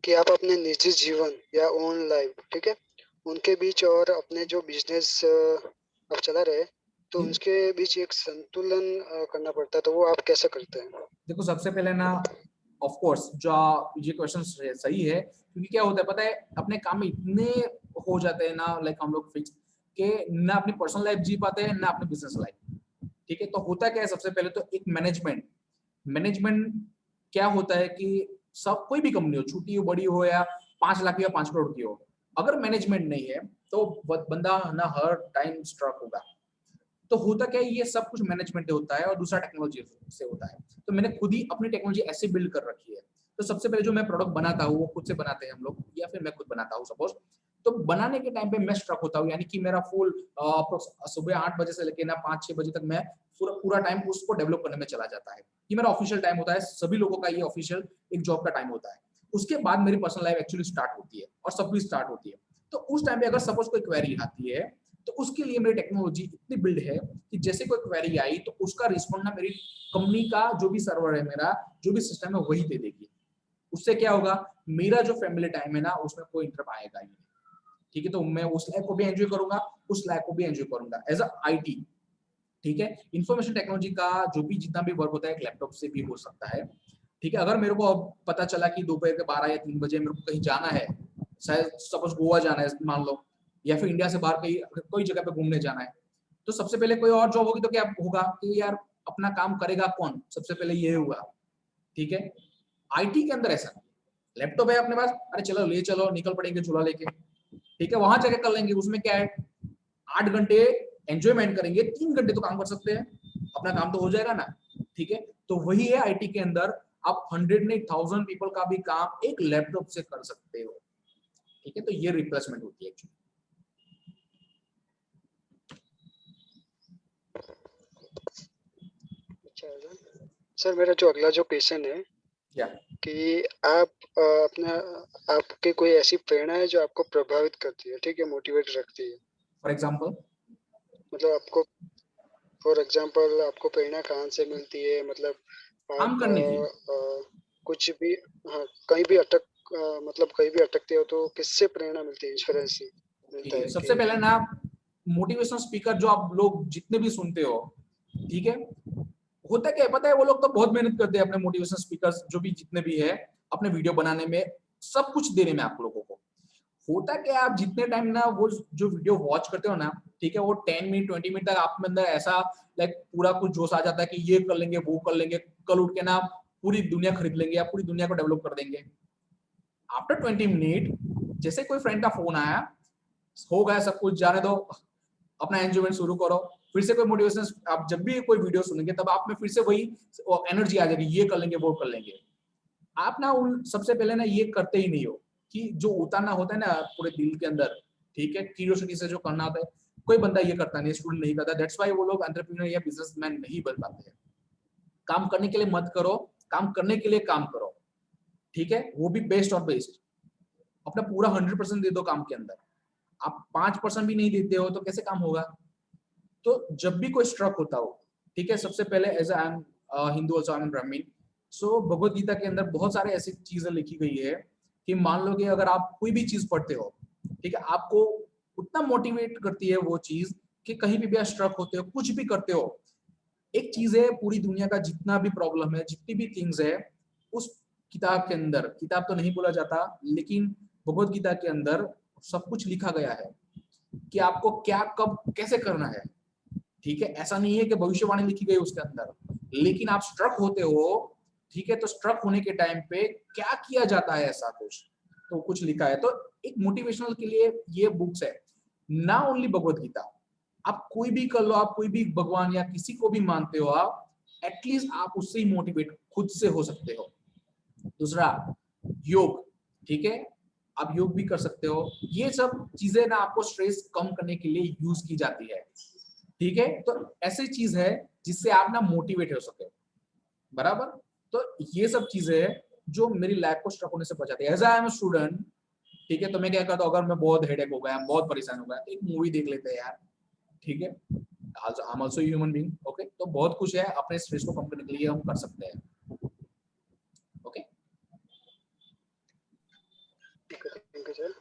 कि आप अपने निजी जीवन या ऑन लाइफ, ठीक है, उनके बीच और अपने जो बिजनेस आप चला रहे तो उनके बीच एक संतुलन करना पड़ता है, तो वो आप कैसे करते हैं? देखो सबसे पहले ना, ऑफ कोर्स जो ये क्वेश्चन सही है, क्योंकि क्या होता है पता है, अपने काम में इतने हो जाते हैं ना, लाइक हम लोग फिक्स के ना अपनी पर्सनल लाइफ जी पाते हैं ना अपनी बिजनेस लाइफ। ठीक है, तो होता क्या है, सबसे पहले तो एक मैनेजमेंट क्या होता है कि सब कोई भी कंपनी हो, छोटी हो बड़ी हो या 5 लाख या 5 करोड़ की हो, अगर मैनेजमेंट नहीं है तो बंदा ना हर टाइम स्ट्रक होगा। तो होता क्या है, ये सब कुछ मैनेजमेंट से होता है और दूसरा टेक्नोलॉजी से होता है। तो मैंने खुद ही अपनी टेक्नोलॉजी ऐसे बिल्ड कर रखी है। तो सबसे पहले जो मैं प्रोडक्ट बनाता हूँ वो खुद से बनाते हैं हम लोग, या फिर मैं खुद बनाता हूँ सपोज। तो बनाने के टाइम पे मैं स्ट्रक होता हूँ, यानी कि मेरा फुल सुबह 8 बजे से लेकर ना 5-6 बजे तक मैं पूरा टाइम उसको डेवलप करने में चला जाता है। ये मेरा ऑफिशियल टाइम होता है, सभी लोगों का ये ऑफिशियल एक जॉब का टाइम होता है। उसके बाद मेरी पर्सनल लाइफ एक्चुअली स्टार्ट होती है और सब कुछ स्टार्ट होती है। तो उस टाइम पे अगर सपोज कोई क्वेरी आती है तो उसके लिए मेरी टेक्नोलॉजी इतनी बिल्ड है कि जैसे कोई क्वेरी आई तो उसका रिस्पॉन्ड ना मेरी कंपनी का जो भी सर्वर है, मेरा जो भी सिस्टम है वही दे देगी। उससे क्या होगा, मेरा जो फैमिली टाइम है ना उसमें कोई इंटरप आएगा ही नहीं। ठीक है, तो मैं उस लाइफ को भी एंजॉय करूंगा, उस लाइफ को भी एंजॉय करूंगा एज अ आईटी। ठीक है, इंफॉर्मेशन टेक्नोलॉजी का जो भी जितना भी वर्क होता है एक लैपटॉप से भी हो सकता है। ठीक है, अगर मेरे को अब पता चला कि दोपहर के 12 या 3 बजे मेरे को कहीं जाना है, शायद सपोज गोवा जाना है मान लो, या फिर इंडिया से बाहर कहीं कोई जगह पे घूमने जाना है, तो सबसे पहले कोई और जॉब होगी तो क्या होगा कि यार अपना काम करेगा कौन, सबसे पहले ये होगा। ठीक है, आईटी के अंदर ऐसा लैपटॉप है अपने पास, अरे चलो ले चलो, निकल पड़ेंगे झूला लेके। ठीक है, वहां जाके कर लेंगे, उसमें क्या है 8 घंटे एंजॉयमेंट करेंगे, 3 घंटे तो काम कर सकते हैं, अपना काम तो हो जाएगा ना। ठीक है, तो वही है आईटी के अंदर, आप 100 नहीं 1000 पीपल का भी काम एक लैपटॉप से कर सकते हो। ठीक है, तो ये रिप्लेसमेंट होती है एक्चुअली। अच्छा सर, मेरा जो अगला जो क्वेश्चन है या कि आप अपना आपकी कोई ऐसी प्रेरणा है जो आपको प्रभावित करती है, ठीक है, मोटिवेट रखती है? फॉर एग्जांपल, मतलब आपको फॉर एग्जांपल आपको प्रेरणा कहाँ से मिलती है? मतलब काम आप करने की। कुछ भी, हाँ, कहीं भी मतलब कहीं भी अटकते हो तो किससे प्रेरणा मिलती है, इंस्पिरेशन ठीक मिलता है, है सबसे कि? पहले ना मोटिवेशनल स्पीकर जो आप लोग जितने भी सुनते हो, ठीक है, होता क्या है पता है, वो लोग तो बहुत मेहनत करते हैं अपने मोटिवेशनल स्पीकर्स जो भी जितने भी है, अपने वीडियो बनाने में, सब कुछ देने में आप लोगों को। होता क्या है, आप जितने टाइम ना वो जो वीडियो वॉच करते हो ना, ठीक है, वो 10 मिनट 20 मिनट तक आप में अंदर ऐसा लाइक पूरा कुछ जोश आ जाता है कि ये कर लेंगे वो कर लेंगे, कल उठ के ना पूरी दुनिया खरीद लेंगे या पूरी दुनिया को डेवलप कर देंगे। आफ्टर 20 मिनट जैसे कोई फ्रेंड का फोन आया, हो गया सब कुछ, जाने दो, अपना एंजॉयमेंट शुरू करो। फिर से कोई मोटिवेशन, आप जब भी कोई वीडियो सुनेंगे तब आप में फिर से वही एनर्जी आ जाएगी, ये कर लेंगे वो कर लेंगे। आप ना उन सबसे पहले ना ये करते ही नहीं हो कि जो उतारना होता है ना पूरे दिल के अंदर, ठीक है, क्यूरियोसिटी से जो करना होता है, कोई बंदा ये करता नहीं, स्टूडेंट नहीं करता। दैट्स व्हाई वो लोग एंटरप्रेन्योर या बिजनेसमैन नहीं बन पाते हैं। काम करने के लिए मत करो, काम करने के लिए काम करो। ठीक है, वो भी बेस्ट और बेस्ट, अपना पूरा 100% दे दो काम के अंदर। आप 5% भी नहीं देते हो तो कैसे काम होगा? तो जब भी कोई स्ट्रक होता हो, ठीक है, सबसे पहले as I am Hindu also, I am Brahmin, so Bhagavad Gita के अंदर बहुत सारे ऐसी चीजें लिखी गई है कि मान लो कि अगर आप कोई भी चीज पढ़ते हो, ठीक है, आपको उतना मोटिवेट करती है वो चीज कि कहीं भी आप स्ट्रक होते हो, कुछ भी करते हो, एक चीज है, पूरी दुनिया का जितना भी प्रॉब्लम है, जितनी भी थिंग्स है, उस किताब के अंदर, किताब तो नहीं बोला जाता लेकिन भगवत गीता के अंदर सब कुछ लिखा गया है कि आपको क्या कब कैसे करना है। ठीक है, ऐसा नहीं है कि भविष्यवाणी लिखी गई उसके अंदर, लेकिन आप स्ट्रक होते हो, ठीक है, तो स्ट्रक होने के टाइम पे क्या किया जाता है ऐसा कुछ, तो कुछ लिखा है। तो एक मोटिवेशनल के लिए ये बुक्स है, ना ओनली भगवत गीता, आप कोई भी कर लो, आप कोई भी भगवान या किसी को भी मानते हो, आप एटलीस्ट आप उससे ही मोटिवेट खुद से हो सकते हो। दूसरा योग, ठीक है, आप योग भी कर सकते हो। ये सब चीजें ना आपको स्ट्रेस कम करने के लिए यूज की जाती है, ठीक है। तो ऐसी चीज है जिससे आप ना मोटिवेट हो सके, बराबर। तो ये सब चीजें है जो मेरी लाइफ को स्ट्रक होने से बचाती है। एज आई एम स्टूडेंट, ठीक है, तो मैं क्या करता हूँ, अगर मैं बहुत हेडेक हो गया, बहुत परेशान हो गया, तो एक मूवी देख लेते हैं यार, ठीक है। I am also human being, okay. तो बहुत कुछ है अपने स्ट्रेस को कम करने के लिए हम कर सकते हैं, okay. Thank you sir.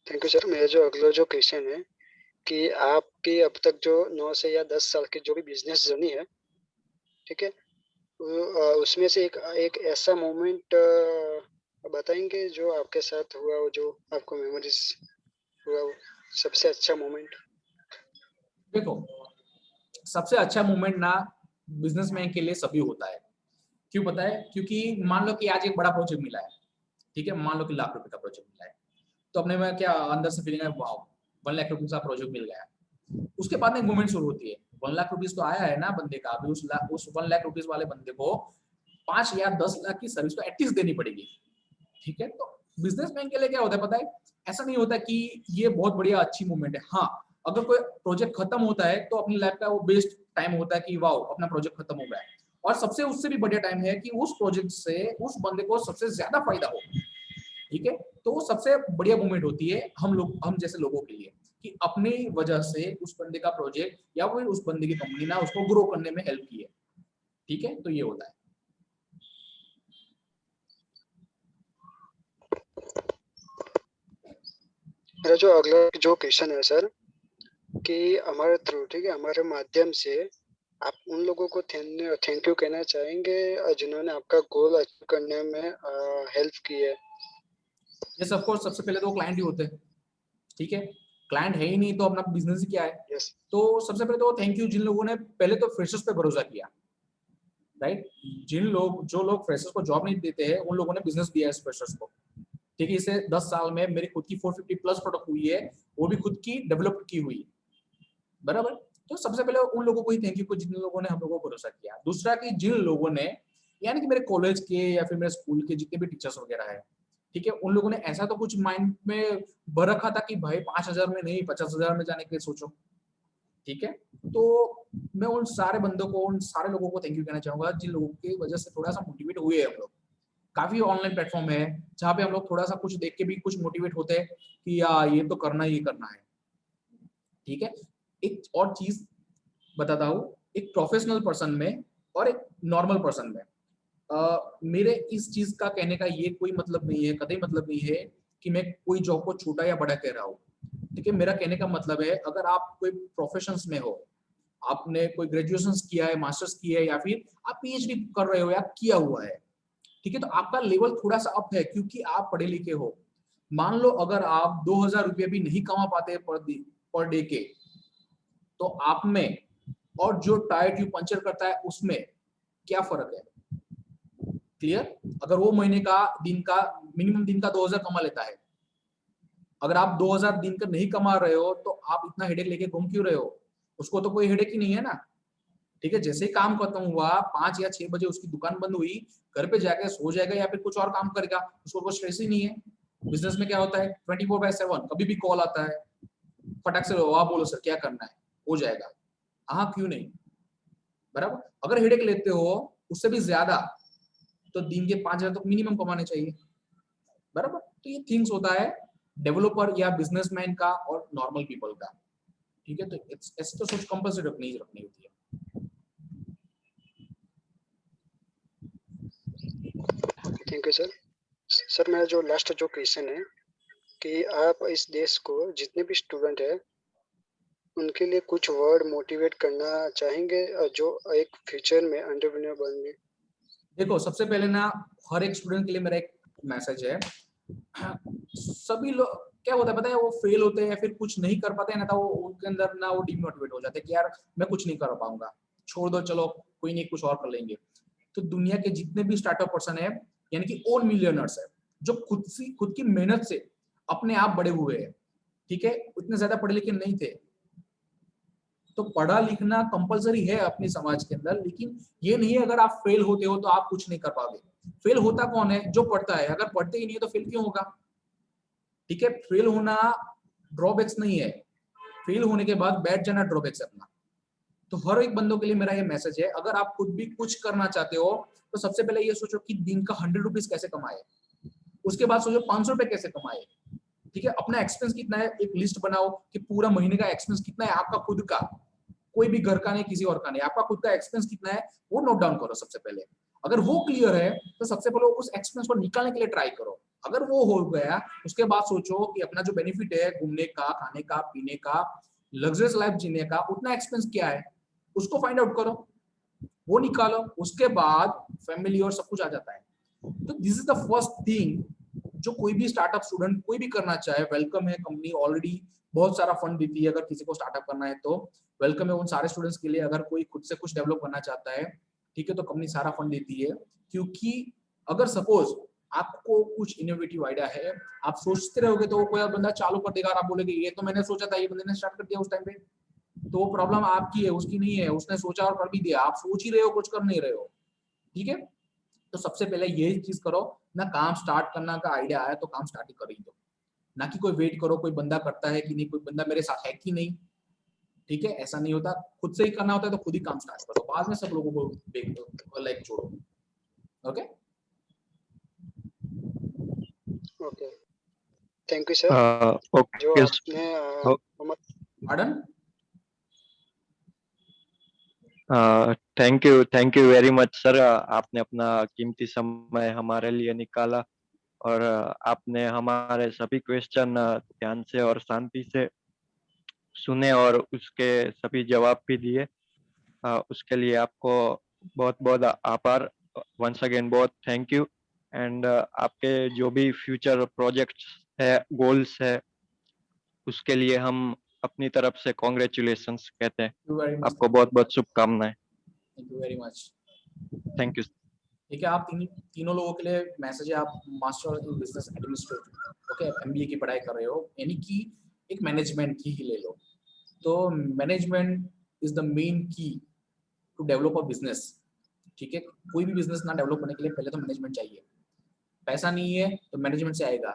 Thank you sir. मेरा जो अगला जो क्वेश्चन है कि आपकी अब तक जो 9 से या 10 साल की जो भी बिजनेस जर्नी है, ठीक है, उसमें से एक ऐसा मोमेंट बताएंगे जो आपके साथ हुआ हो, जो आपको मेमोरीज हुआ हो, सबसे अच्छा मोमेंट। देखो, सबसे अच्छा मोमेंट ना बिजनेसमैन के लिए सभी होता है। क्यों पता है? क्योंकि मान लो कि आज एक बड़ा प्रोजेक्ट मिला है, ठीक है, मान लो कि लाख रुपए का प्रोजेक्ट मिला है, तो अपने में क्या अंदर से फीलिंग है, वाओ 1 लाख रुपीज का प्रोजेक्ट मिल गया। उसके बाद एक मूवमेंट शुरू होती है, 1 लाख रुपीज तो आया है ना बंदे का, अभी उस 1 लाख रुपीज वाले बंदे को 5 या 10 लाख की सर्विस तो एटलीस्ट देनी पड़ेगी, ठीक है। तो बिजनेसमैन के लिए क्या होता है पता है, ऐसा नहीं होता कि ये बहुत बढ़िया अच्छी मूवमेंट है। हाँ, अगर कोई प्रोजेक्ट खत्म होता है तो अपनी लाइफ का वो बेस्ट टाइम होता है कि वाओ अपना प्रोजेक्ट खत्म हो गया है, और सबसे उससे भी बढ़िया टाइम है कि उस प्रोजेक्ट से उस बंदे को सबसे ज्यादा फायदा हो, ठीक है। तो वो सबसे बढ़िया मूवमेंट होती है हम जैसे लोगों के लिए, कि अपनी वजह से उस बंदे का प्रोजेक्ट या फिर उस बंदे की कंपनी ना उसको ग्रो करने में हेल्प की है, ठीक है। तो ये होता है। मेरा जो अगला जो क्वेश्चन है सर, कि हमारे थ्रू, ठीक है, हमारे माध्यम से आप उन लोगों को थैंक यू कहना चाहेंगे जिन्होंने आपका गोल अचीव करने में हेल्प की है। यस ऑफ कोर्स, सबसे पहले तो क्लाइंट ही होते हैं, ठीक है। क्लाइंट है ही नहीं तो अपना बिजनेस ही क्या है। यस। तो सबसे पहले तो थैंक यू जिन लोगों ने पहले तो फ्रेशर्स पे भरोसा किया, राइट। जो लोग फ्रेशर्स को जॉब नहीं देते हैं उन लोगों ने बिजनेस दिया है फ्रेशर्स को, ठीक है। इसे 10 साल में मेरी खुद की 450 प्लस प्रोडक्ट हुई है, वो भी खुद की डेवलप की हुई, बराबर। तो सबसे पहले उन लोगों को ही थैंक यू को जिन लोगों ने हम लोगों को भरोसा किया। दूसरा कि जिन लोगों ने, यानी कि मेरे कॉलेज के या फिर मेरे स्कूल के जितने भी टीचर्स वगैरह है, ठीक है, उन लोगों ने ऐसा तो कुछ माइंड में भर रखा था कि भाई 5,000 में नहीं 50,000 में जाने के लिए सोचो, ठीक है। तो मैं उन सारे बंदों को, उन सारे लोगों को थैंक यू कहना चाहूंगा जिन लोगों की वजह से थोड़ा सा मोटिवेट हुए हम लोग। काफी ऑनलाइन प्लेटफॉर्म है जहाँ पे हम लोग थोड़ा सा कुछ देख के भी कुछ मोटिवेट होते हैं कि यार ये तो करना ही करना है, ठीक है। एक और चीज बताता हूँ, एक प्रोफेशनल पर्सन में और एक नॉर्मल पर्सन में मेरे इस चीज का कहने का ये कोई मतलब नहीं है, कतई मतलब नहीं है कि मैं कोई जॉब को छोटा या बड़ा कह रहा हूँ, ठीक है। मेरा कहने का मतलब है अगर आप कोई प्रोफेशंस में हो, आपने कोई ग्रेजुएशन किया है, मास्टर्स किया है, या फिर आप पीएचडी कर रहे हो या किया हुआ है, ठीक है, तो आपका लेवल थोड़ा सा अप है क्योंकि आप पढ़े लिखे हो। मान लो अगर आप 2,000 रुपये भी नहीं कमा पाते पर डे के, तो आप में और जो टायर ट्यूब पंचर करता है उसमें क्या फर्क है? क्लियर? अगर वो महीने का दिन का मिनिमम दिन का 2,000 कमा लेता है, अगर आप 2,000 दिन का नहीं कमा रहे हो तो आप इतना हेडेक लेके घूम क्यों रहे हो? उसको तो कोई हेडेक ही नहीं है ना, ठीक है। जैसे ही काम खत्म हुआ 5 या 6 बजे उसकी दुकान बंद हुई, घर पे जाके सो जाएगा या फिर कुछ और काम करेगा, उसको कोई स्ट्रेस ही नहीं है। बिजनेस में क्या होता है 24/7 कभी भी कॉल आता है, फटाक से आप बोलो सर क्या करना है, हो जाएगा, हाँ क्यों नहीं, बराबर। अगर हेडेक लेते हो उससे भी ज्यादा तो दिन के 5,000 तो मिनिमम कमाने चाहिए, बराबर। तो ये थिंग्स होता है डेवलपर या बिजनेसमैन का और नॉर्मल पीपल का, ठीक है। तो ऐसे तो सोच कंपल्सरी रखनी होती है। Thank you sir. सर मेरा जो लास्ट जो क्वेश्चन है कि आप इस देश को जितने भी स्टूडेंट है उनके लिए कुछ वर्ड मोटिवेट करना चाहेंगे जो एक फ्यूचर में एंटरप्रेन्योर बनेंगे। देखो, सबसे पहले ना हर एक स्टूडेंट के लिए मेरा एक मैसेज है, सभी लोग क्या होता है पता है, वो फेल होते हैं या फिर कुछ नहीं कर पाते हैं ना, तो वो उनके अंदर ना वो डिमोटिवेट हो जाते हैं कि यार मैं कुछ नहीं कर पाऊंगा, छोड़ दो, चलो कोई नहीं कुछ और कर लेंगे। तो दुनिया के जितने भी स्टार्टअप पर्सन है, यानी कि ओन मिलियनर्स है, जो खुद की मेहनत से अपने आप बड़े हुए हैं, ठीक है, उतने ज्यादा पढ़े लिखे नहीं थे। तो पढ़ा लिखना कंपलसरी है अपने समाज के अंदर, लेकिन ये नहीं है अगर आप फेल होते हो तो आप कुछ नहीं कर पाओगे। फेल होता कौन है? जो पढ़ता है। अगर पढ़ते ही नहीं है तो फेल क्यों होगा? ठीक है, फेल होना ड्रॉबैक्स नहीं है, फेल होने के बाद बैठ जाना ड्रॉबैक्स है अपना। तो हर एक बंदों के लिए मेरा ये मैसेज है, अगर आप खुद भी कुछ करना चाहते हो तो सबसे पहले ये सोचो कि दिन का 100 रुपीज कैसे कमाए, उसके बाद सोचो 500 रुपए कैसे कमाए। ठीक है, अपना एक्सपेंस कितना है एक लिस्ट बनाओ कि पूरा महीने का एक्सपेंस कितना है आपका खुद का, कोई भी घर का नहीं, किसी और का नहीं, आपका खुद का एक्सपेंस कितना है वो नोट डाउन करो सबसे पहले। अगर वो क्लियर है तो सबसे पहले उस एक्सपेंस को निकालने के लिए ट्राई करो। अगर वो हो गया उसके बाद सोचो कि अपना जो बेनिफिट है घूमने का, खाने का, पीने का, लग्जरियस लाइफ जीने का, उतना एक्सपेंस क्या है उसको फाइंड आउट करो, वो निकालो, उसके बाद फैमिली और सब कुछ आ जाता है। तो this is the first thing जो कोई भी स्टार्टअप स्टूडेंट कोई भी करना चाहे, वेलकम है। कंपनी ऑलरेडी बहुत सारा फंड देती है, अगर किसी को स्टार्टअप करना है तो वेलकम है उन सारे स्टूडेंट्स के लिए। अगर कोई खुद से कुछ डेवलप करना चाहता है, ठीक है, तो कंपनी सारा फंड देती है। क्योंकि अगर सपोज आपको कुछ इनोवेटिव आइडिया है, आप सोचते रहोगे तो कोई और बंदा चालू कर देगा और आप बोलेगे ये तो मैंने सोचा था, ये बंदे ने स्टार्ट कर दिया उस टाइम पे, तो वो प्रॉब्लम आपकी है, उसकी नहीं है। उसने सोचा और कर भी दिया, आप सोच ही रहे हो, कुछ कर नहीं रहे हो। ठीक है, तो सबसे पहले यही चीज करो ना, काम स्टार्ट करना का आइडिया आया तो काम स्टार्ट ही कर ही दो, ना कि कोई वेट करो कोई बंदा करता है कि नहीं, कोई बंदा मेरे साथ है कि नहीं। ठीक है, ऐसा नहीं होता, खुद से ही करना होता है तो खुद ही काम स्टार्ट करो, बाद में सब लोगों को लाइक छोड़ो। Okay okay, thank you sir. जो ओके आपने आर्डन, thank you very much sir, आपने अपना कीमती समय हमारे लिए निकाला और आपने हमारे सभी क्वेश्चन ध्यान से और शांति से सुने और उसके सभी जवाब भी दिए। उसके लिए आपको बहुत बहुत आभार, वंस अगेन बहुत थैंक यू। एंड आपके जो भी फ्यूचर प्रोजेक्ट्स है, गोल्स है, उसके लिए हम अपनी तरफ से कॉन्ग्रेचुलेशंस कहते हैं। आपको बहुत बहुत शुभकामनाएं। Thank you very much. Thank you. ठीक है, आप तीनों लोगों के लिए मैसेज है, आप master in business administration, okay, MBA की पढ़ाई कर रहे हो, यानी कि एक मैनेजमेंट की ही ले लो। तो मैनेजमेंट इज द मेन की टू डेवलप अ बिजनेस। ठीक है, कोई भी बिजनेस ना डेवलप करने के लिए पहले तो मैनेजमेंट चाहिए। पैसा नहीं है तो मैनेजमेंट से आएगा।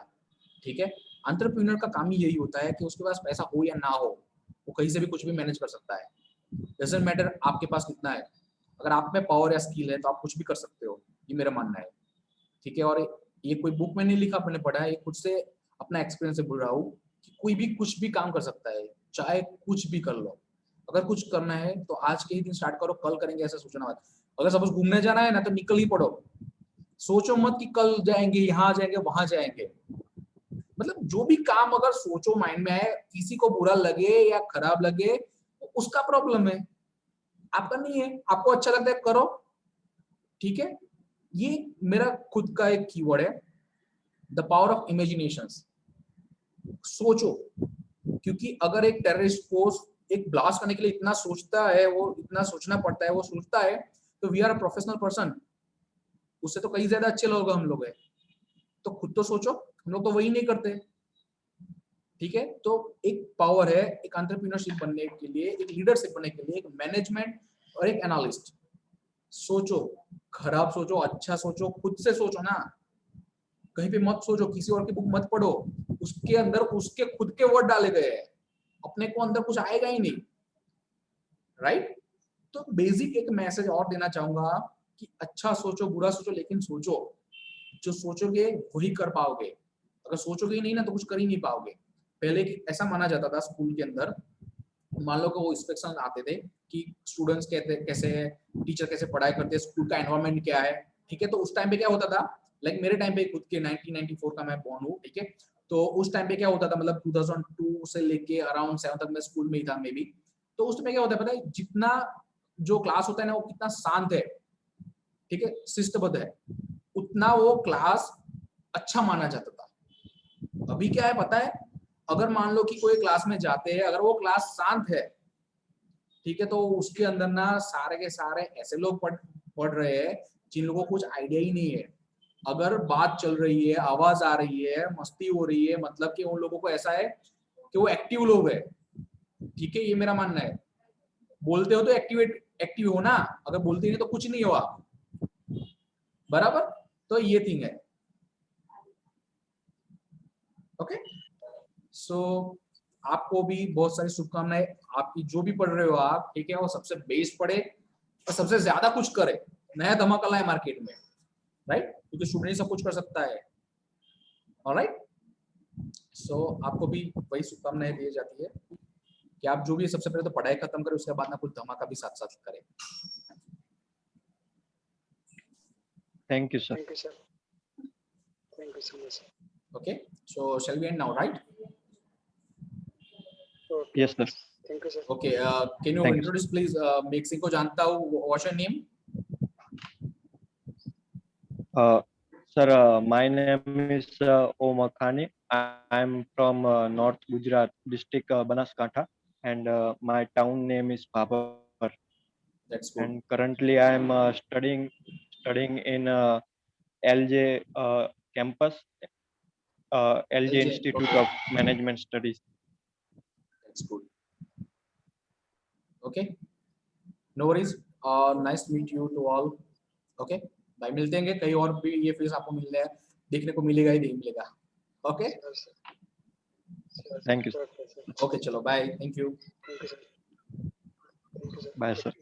ठीक है, एंटरप्रेन्योर का काम ही यही होता है कि उसके पास पैसा हो या ना हो, वो कहीं से भी कुछ भी मैनेज कर सकता है। डजंट मैटर आपके पास कितना है, अगर आप में पावर या स्किल है तो आप कुछ भी कर सकते हो, ये मेरा मानना है। ठीक है, और ये कोई बुक में नहीं लिखा, मैंने पढ़ा है, ये खुद से अपना एक्सपीरियंस से बोल रहा हूँ कि कोई भी कुछ भी काम कर सकता है, चाहे कुछ भी कर लो। अगर कुछ करना है तो आज के ही दिन स्टार्ट करो, कल करेंगे ऐसा सोचना मत। अगर सपोज घूमने जाना है ना तो निकल ही पड़ो, सोचो मत कि कल जाएंगे, यहाँ जाएंगे, वहां जाएंगे। मतलब जो भी काम अगर सोचो माइंड में आए, किसी को बुरा लगे या खराब लगे तो उसका प्रॉब्लम है, आपका नहीं है। आपको अच्छा लगता है करो। ठीक है, ये मेरा खुद का एक कीवर्ड है, द पावर ऑफ इमेजिनेशंस। सोचो, क्योंकि अगर एक टेररिस्ट को एक ब्लास्ट करने के लिए इतना सोचता है, वो इतना सोचना पड़ता है, वो सोचता है, तो we are a professional person, उससे तो कहीं ज्यादा अच्छे लोग हम लोग हैं। तो खुद तो सोचो, हम लोग तो वही नहीं करते। ठीक है, तो एक पावर है एक एंटरप्रेन्योरशिप बनने के लिए, एक लीडरशिप बनने के लिए, एक मैनेजमेंट और एक एनालिस्ट। सोचो, खराब सोचो, अच्छा सोचो, खुद से सोचो ना, कहीं पे मत सोचो, किसी और की बुक मत पढ़ो, उसके अंदर उसके खुद के वर्ड डाले गए हैं, अपने को अंदर कुछ आएगा ही नहीं। राइट, तो बेसिक एक मैसेज और देना चाहूंगा कि अच्छा सोचो, बुरा सोचो, लेकिन सोचो। जो सोचोगे वही कर पाओगे, अगर सोचोगे ही नहीं ना तो कुछ कर ही नहीं पाओगे। पहले ऐसा माना जाता था स्कूल के अंदर, मान लो कि वो इंस्पेक्शन आते थे कि स्टूडेंट्स कहते कैसे है, टीचर कैसे पढ़ाई करते हैं, स्कूल का एनवायरनमेंट क्या है। ठीक है, तो उस टाइम पे क्या होता था, लाइक मेरे टाइम पे खुद के 1994 का मैं बॉर्न हूँ। ठीक है, तो उस टाइम पे क्या होता था, मतलब 2002 से लेके अराउंड 7 तक मैं स्कूल में ही था मे बी। तो उस टाइम क्या होता है पता है, जितना जो क्लास होता है ना वो कितना शांत है, ठीक है, शिस्तबद्ध है, उतना वो क्लास अच्छा माना जाता था। अभी क्या है पता है, अगर मान लो कि कोई क्लास में जाते हैं, अगर वो क्लास शांत है, ठीक है, तो उसके अंदर ना सारे के सारे ऐसे लोग पढ़ रहे हैं जिन लोगों को कुछ आइडिया ही नहीं है। अगर बात चल रही है, आवाज आ रही है, मस्ती हो रही है, मतलब कि उन लोगों को ऐसा है कि वो एक्टिव लोग है। ठीक है, ये मेरा मानना है। बोलते हो तो एक्टिव हो ना, अगर बोलते नहीं तो कुछ नहीं हुआ, बराबर। तो ये थिंग है। ओके, सो आपको भी बहुत सारी शुभकामनाएं। आपकी जो भी पढ़ रहे हो आप, ठीक है, वो सबसे बेस्ट पढ़े और सबसे ज्यादा कुछ करे, नया धमाका लाए मार्केट में, राइट, क्योंकि स्टूडेंट ही सब कुछ कर सकता है। ऑलराइट, सो आपको भी वही शुभकामनाएं दी जाती है कि आप जो भी सबसे पहले तो पढ़ाई खत्म करें, उसके बाद ना कुछ धमाका भी साथ साथ करें। Thank you sir. Thank you, sir. Thank you so much. Okay, so shall we end now, right? Okay. Yes sir. Thank you, sir. Okay, can you Thank you, introduce please? Make Singh को जानता हूँ, what's your name? Sir, my name is Om Akhani. I am from North Gujarat district, Banaskantha, and my town name is Bhabar. That's good. And currently I am studying in LJ campus, LJ Institute Okay. of Management Studies. That's good. Okay, no worries. Nice to meet you to all. Okay, भाई मिलते हैं कहीं और भी, ये face आपको मिलने देखने को मिलेगा ही नहीं मिलेगा। Okay, Sure, sir. Sure, Thank you. sir. Okay, sir. okay, चलो, bye, thank you. Thank you, sir. Thank you, sir. Bye, sir.